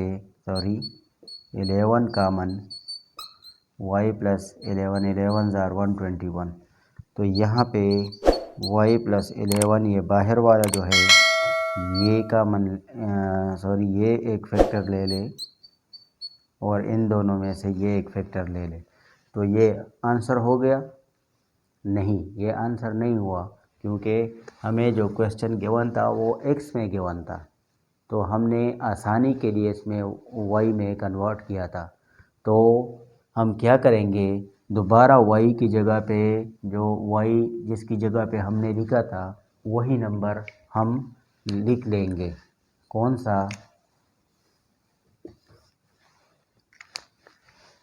11 कॉमन, y + 11, 11 * 121। तो यहाँ पे y + 11 ये बाहर वाला जो है ये कॉमन, ये एक फैक्टर ले ले और इन दोनों में से ये एक फैक्टर ले ले। तो ये आंसर हो गया? नहीं, ये आंसर नहीं हुआ, क्योंकि हमें जो क्वेश्चन गिवन था वो x में गिवन था, तो हमने आसानी के लिए इसमें y में कन्वर्ट किया था। तो हम क्या करेंगे, दोबारा y की जगह पे जो y जिसकी जगह पे हमने लिखा था वही नंबर हम लिख लेंगे। कौन सा,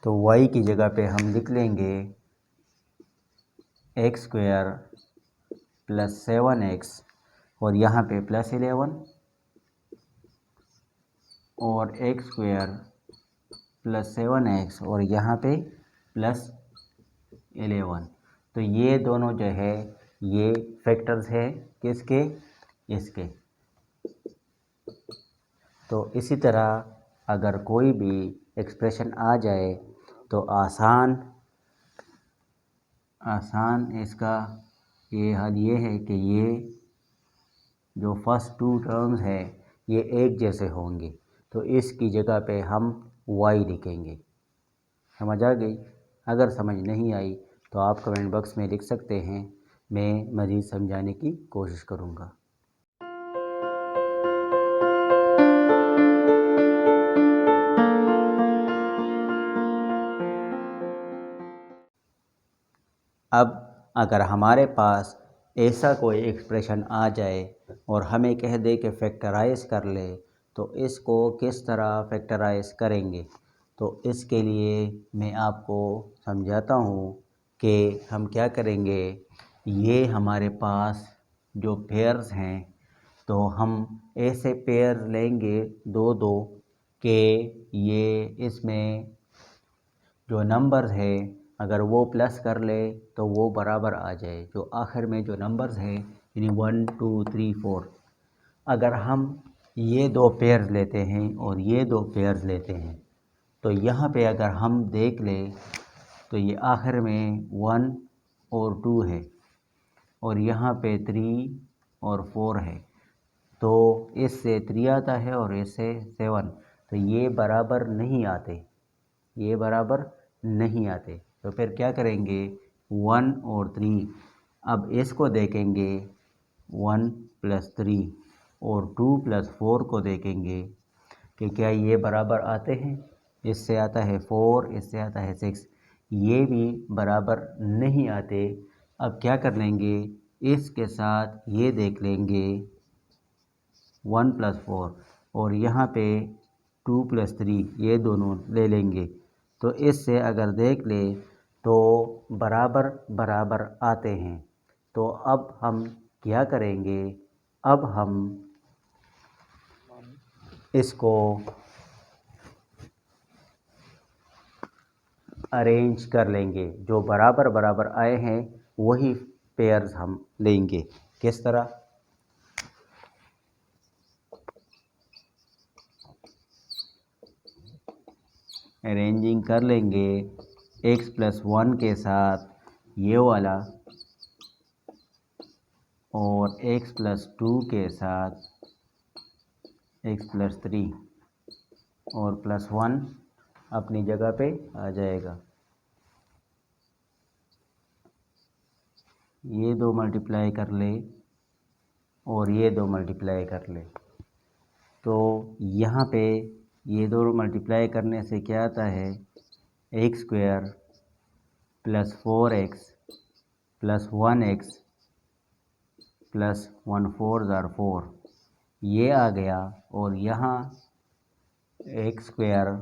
तो y की जगह पे हम लिख लेंगे x² + 7x, और यहाँ पे +11, और x² + 7x, और यहाँ पे +11। तो ये दोनों जो है ये फैक्टर्स है किसके, इसके। तो इसी तरह अगर कोई भी एक्सप्रेशन आ जाए तो आसान इसका ये हल ये है कि ये जो फर्स्ट टू टर्म्स है ये एक जैसे होंगे, तो इसकी जगह पे हम y लिखेंगे। समझ आ गई? अगर समझ नहीं आई तो आप कमेंट बॉक्स में लिख सकते हैं, मैं मज़ीद समझाने की कोशिश करूँगा। अब अगर हमारे पास ऐसा कोई एक्सप्रेशन आ जाए और हमें कह दे कि फैक्टराइज कर ले, तो इसको किस तरह फैक्टराइज करेंगे। तो इसके लिए मैं आपको समझाता हूँ कि हम क्या करेंगे। ये हमारे पास जो पेयर्स हैं, तो हम ऐसे पेयर लेंगे दो दो कि ये इसमें जो नंबर्स है अगर वो प्लस कर ले तो वो बराबर आ जाए। जो आखिर में जो नंबर्स हैं यानी 1 2 3 4, अगर हम ये दो पेयर्स लेते हैं और ये दो पेयर्स लेते हैं, तो यहाँ पे अगर हम देख लें तो ये आखिर में 1 और 2 है और यहाँ पे 3 और 4 है। तो इससे 3 आता है और इससे 7, तो ये बराबर नहीं आते, ये बराबर नहीं आते। तो फिर क्या करेंगे, 1 और 3, अब इसको देखेंगे 1 + 3 और 2 + 4 को देखेंगे कि क्या ये बराबर आते हैं। इससे आता है 4, इससे आता है 6, ये भी बराबर नहीं आते। अब क्या कर लेंगे, इसके साथ ये देख लेंगे 1 + 4 और यहाँ पे 2 + 3, ये दोनों ले लेंगे। तो इससे अगर देख ले तो बराबर बराबर आते हैं। तो अब हम क्या करेंगे, अब हम इसको अरेंज कर लेंगे। जो बराबर बराबर आए हैं वही पेयर्स हम लेंगे। किस तरह, अरेंजिंग कर लेंगे x + 1 के साथ ये वाला और x + 2 के साथ x + 3 और +1 अपनी जगह पे आ जाएगा। ये दो मल्टीप्लाई कर ले और ये दो मल्टीप्लाई कर ले, तो यहाँ पे ये दो मल्टीप्लाई करने से क्या आता है, x² + 4x + 1x + 1 4 = 4, ये आ गया। और यहाँ x²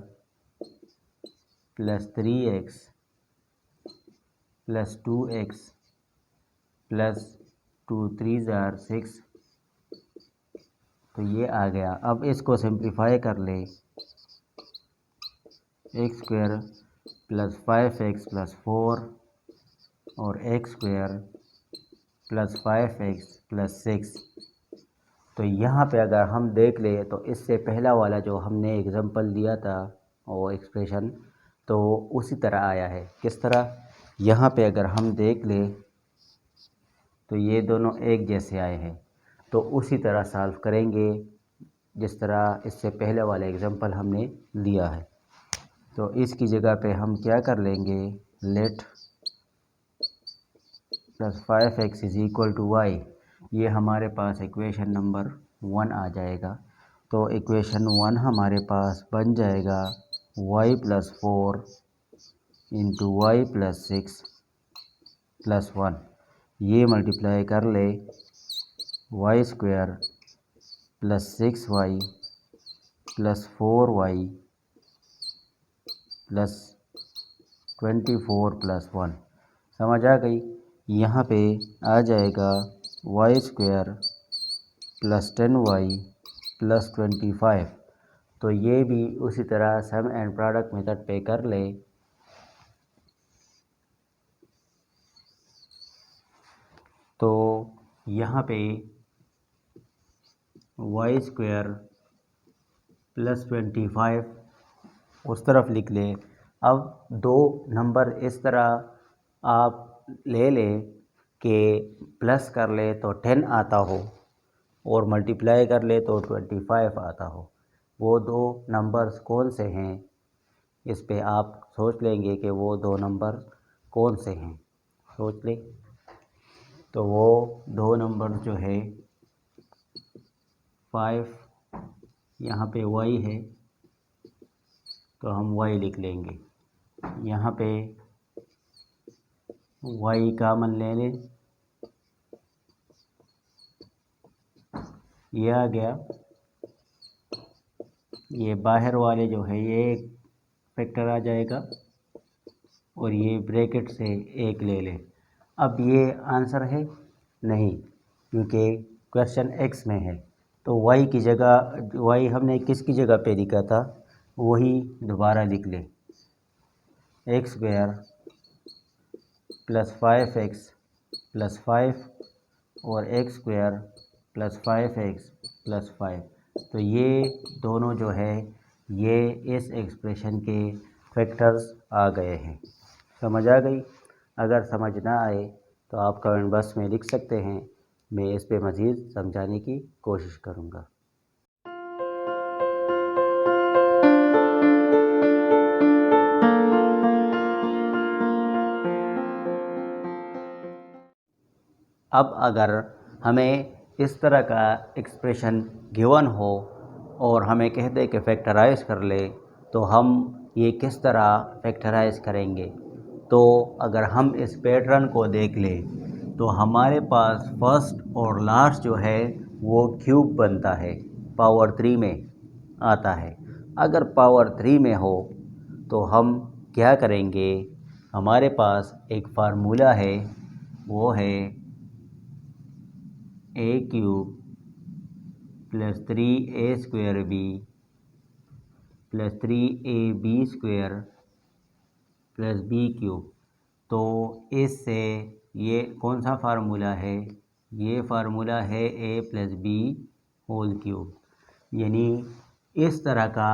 + 3x + 2x + 2 3 = 6, तो ये आ गया। अब इसको सिंप्लीफाई कर ले, x² + 5x + 4 और x² + 5x + 6। तो यहाँ पे अगर हम देख ले तो इससे पहला वाला जो हमने एग्ज़ाम्पल दिया था वो एक्सप्रेशन, तो उसी तरह आया है। किस तरह, यहाँ पे अगर हम देख ले तो ये दोनों एक जैसे आए हैं, तो उसी तरह सॉल्व करेंगे जिस तरह इससे पहले वाला एग्ज़ाम्पल हमने लिया है। तो इसकी जगह पे हम क्या कर लेंगे, लेट + 5x = y, ये हमारे पास इक्वेशन नंबर 1 आ जाएगा। तो इक्वेशन 1 हमारे पास बन जाएगा y + 4 × y + 6 + 1, ये मल्टीप्लाई कर ले y² + 6y + 4y + 24 + 1, समझ आ गई। यहाँ पे आ जाएगा y² + 10y + 25, तो ये भी उसी तरह सम एंड प्रोडक्ट मेथड पे कर ले। तो यहाँ पे y² + 25 उस तरफ लिख ले। अब दो नंबर इस तरह आप ले लें कि प्लस कर ले तो 10 आता हो और मल्टीप्लाई कर ले तो 25 आता हो। वो दो नंबर्स कौन से हैं, इस पे आप सोच लेंगे कि वो दो नंबर कौन से हैं, सोच ले। तो वो दो नंबर जो है 5, यहाँ पे y है तो हम y लिख लेंगे, यहाँ पे वाई कामन ले लें, ये आ गया। ये बाहर वाले जो है ये एक फैक्टर आ जाएगा और ये ब्रैकेट से एक ले लें। अब ये आंसर है नहीं, क्योंकि क्वेश्चन एक्स में है, तो वाई की जगह, वाई हमने किसकी जगह पे लिखा था वही दोबारा लिख लें। X square plus 5x plus 5 और x square plus 5x plus 5, तो ये दोनों जो है ये इस एक्सप्रेशन के फैक्टर्स आ गए हैं। समझ आ गई? अगर समझ ना आए तो आप कमेंट बॉक्स में लिख सकते हैं, मैं इस पे मज़ीद समझाने की कोशिश करूँगा। अब अगर हमें इस तरह का एक्सप्रेशन गिवन हो और हमें कहते हैं कि फैक्टराइज कर ले, तो हम ये किस तरह फैक्टराइज करेंगे? तो अगर हम इस पैटर्न को देख लें तो हमारे पास फर्स्ट और लास्ट जो है वो क्यूब बनता है, पावर 3 में आता है। अगर पावर 3 में हो तो हम क्या करेंगे? हमारे पास एक फार्मूला है, वो है a cube plus 3a² b plus 3ab² plus b cube. तो इससे ये कौन सा फार्मूला है? ये फार्मूला है a plus B whole cube. यानी इस तरह का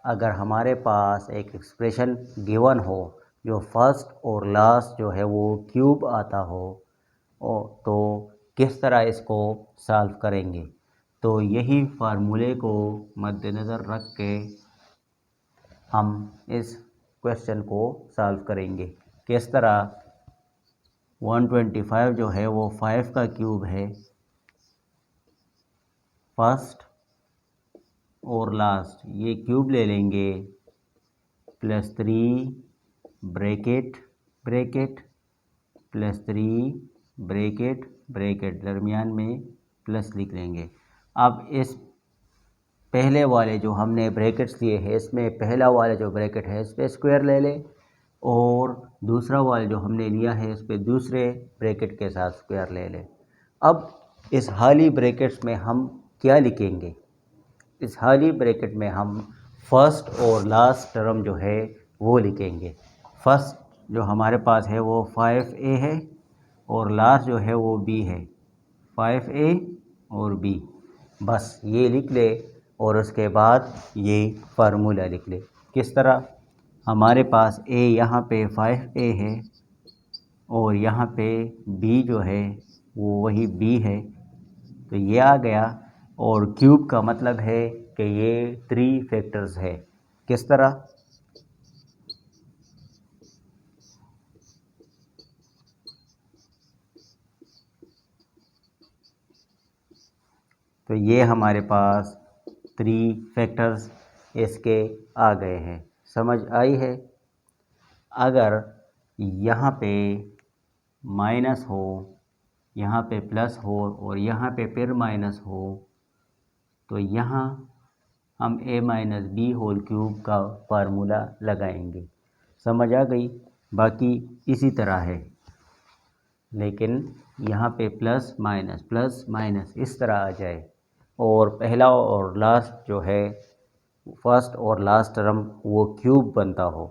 अगर हमारे पास एक एक्सप्रेशन गिवन हो जो फर्स्ट और लास्ट जो है वो क्यूब आता हो, तो किस तरह इसको सॉल्व करेंगे? तो यही फार्मूले को मद्देनज़र रख के हम इस क्वेश्चन को सॉल्व करेंगे। किस तरह? 125 जो है वो 5 का क्यूब है, फर्स्ट और लास्ट ये क्यूब ले लेंगे, plus 3 bracket bracket plus 3 bracket bracket, दरमियान में प्लस लिख लेंगे। अब इस पहले वाले जो हमने ब्रैकेट्स लिए हैं इसमें पहला वाला जो ब्रैकेट है इस पर स्क्वायर ले लें और दूसरा वाला जो हमने लिया है इस पर दूसरे ब्रैकेट के साथ स्क्वायर ले लें। अब इस खाली ब्रैकेट्स में हम क्या लिखेंगे? इस खाली ब्रैकेट में हम फर्स्ट और लास्ट टर्म जो है वो लिखेंगे। फर्स्ट जो हमारे पास है वो 5a है और लास्ट जो है वो b है, 5a और b। बस ये लिख ले और उसके बाद ये फार्मूला लिख ले। किस तरह? हमारे पास a यहाँ पे 5a है और यहाँ पे b जो है वो वही b है, तो ये आ गया। और क्यूब का मतलब है कि ये 3 फैक्टर्स है। किस तरह? तो ये हमारे पास 3 फैक्टर्स इसके आ गए हैं। समझ आई है? अगर यहाँ पे माइनस हो, यहाँ पे प्लस हो और यहाँ पे फिर माइनस हो, तो यहाँ हम a minus B whole cube का फार्मूला लगाएंगे। समझ आ गई? बाकी इसी तरह है, लेकिन यहाँ पे प्लस माइनस इस तरह आ जाए और पहला और लास्ट जो है फर्स्ट और लास्ट टर्म वो क्यूब बनता हो,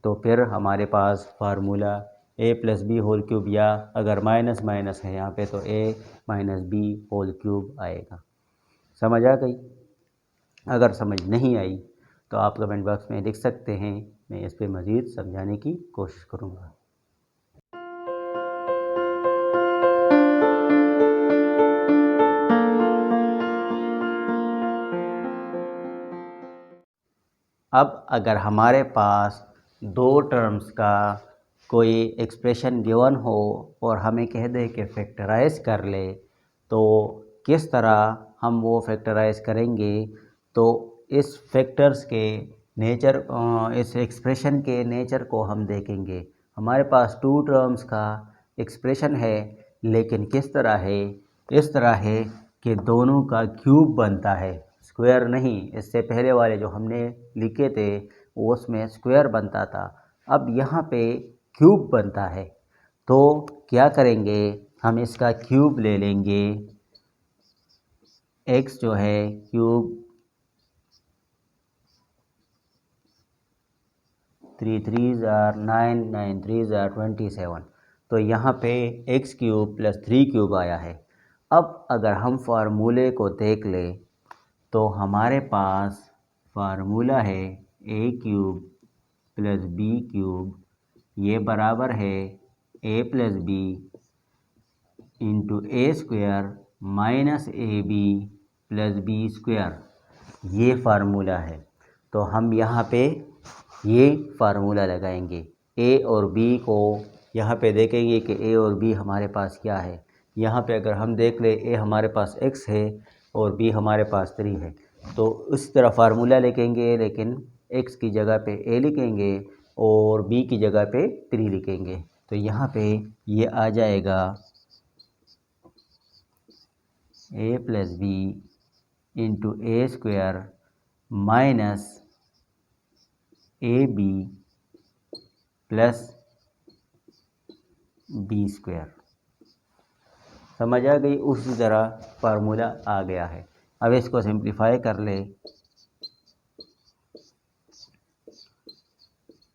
तो फिर हमारे पास formula a plus B whole cube, या अगर माइनस माइनस है यहाँ पे तो a minus B whole cube आएगा। समझ आ गई? अगर समझ नहीं आई तो आप कमेंट बॉक्स में लिख सकते हैं, मैं इस पर मज़ीद समझाने की कोशिश करूँगा। अब अगर हमारे पास दो टर्म्स का कोई एक्सप्रेशन गिवन हो और हमें कह दे कि फैक्टराइज कर ले, तो किस तरह हम वो फैक्टराइज करेंगे? तो इस फैक्टर्स के नेचर, इस एक्सप्रेशन के नेचर को हम देखेंगे। हमारे पास 2 टर्म्स का एक्सप्रेशन है, लेकिन किस तरह है? इस तरह है कि दोनों का क्यूब बनता है, स्क्वायर नहीं। इससे पहले वाले जो हमने लिखे थे उसमें स्क्वायर बनता था, अब यहाँ पे क्यूब बनता है। तो क्या करेंगे, हम इसका क्यूब ले लेंगे। x जो है क्यूब 3 3 are 9, 9 3 are 27, तो यहाँ पे x क्यूब प्लस 3 क्यूब आया है। अब अगर हम फार्मूले को देख लें तो हमारे पास फार्मूला है a cube plus b cube, ये बराबर है a plus B into A square minus A B plus B square, ये फार्मूला है। तो हम यहाँ पे ये फार्मूला लगाएंगे। ए और बी को यहाँ पे देखेंगे कि ए और बी हमारे पास क्या है। यहाँ पे अगर हम देख ले, ए हमारे पास x है और बी हमारे पास 3 है, तो उस तरह फार्मूला लिखेंगे, लेकिन x की जगह पे a लिखेंगे और b की जगह पे 3 लिखेंगे। तो यहाँ पे ये आ जाएगा a plus B into A square minus A B plus B square. समझ आ गई? उसी तरह फार्मूला आ गया है। अब इसको सिंप्लीफाई कर ले,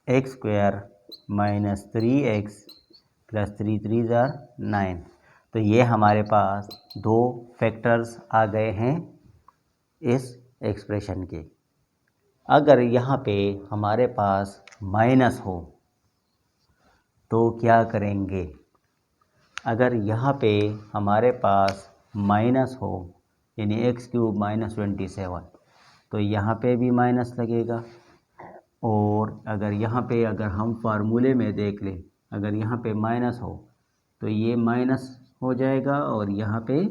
x square minus 3x plus 3 3 ज़ार 9। तो ये हमारे पास दो फैक्टर्स आ गए हैं इस एक्सप्रेशन के। अगर यहाँ पे हमारे पास माइनस हो तो क्या करेंगे? अगर यहाँ पे हमारे पास माइनस हो, यानी एक्स क्यूब माइनस 27, तो यहाँ पे भी माइनस लगेगा। और अगर यहाँ पे अगर हम फार्मूले में देख लें, अगर यहाँ पे माइनस हो तो ये माइनस हो जाएगा और यहाँ पे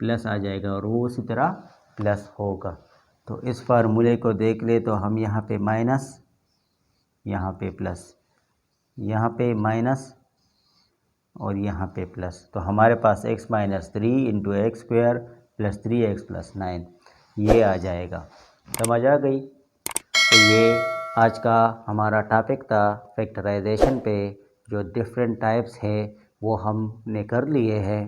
प्लस आ जाएगा और वो उसी तरह प्लस होगा। तो इस फार्मूले को देख ले तो हम यहाँ पे माइनस, यहाँ पे प्लस, यहाँ पे माइनस और यहाँ पे प्लस, तो हमारे पास x minus 3 into x square plus 3x plus 9 ये आ जाएगा। समझ आ गई? तो ये आज का हमारा टॉपिक था फैक्टराइजेशन पे, जो डिफरेंट टाइप्स है वो हमने कर लिए हैं।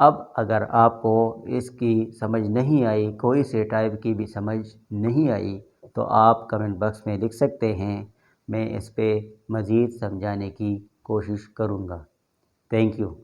अब अगर आपको इसकी समझ नहीं आई, कोई से टाइप की भी समझ नहीं आई, तो आप कमेंट बॉक्स में लिख सकते हैं, मैं इस पे मज़ीद समझाने की कोशिश करूँगा। Thank you.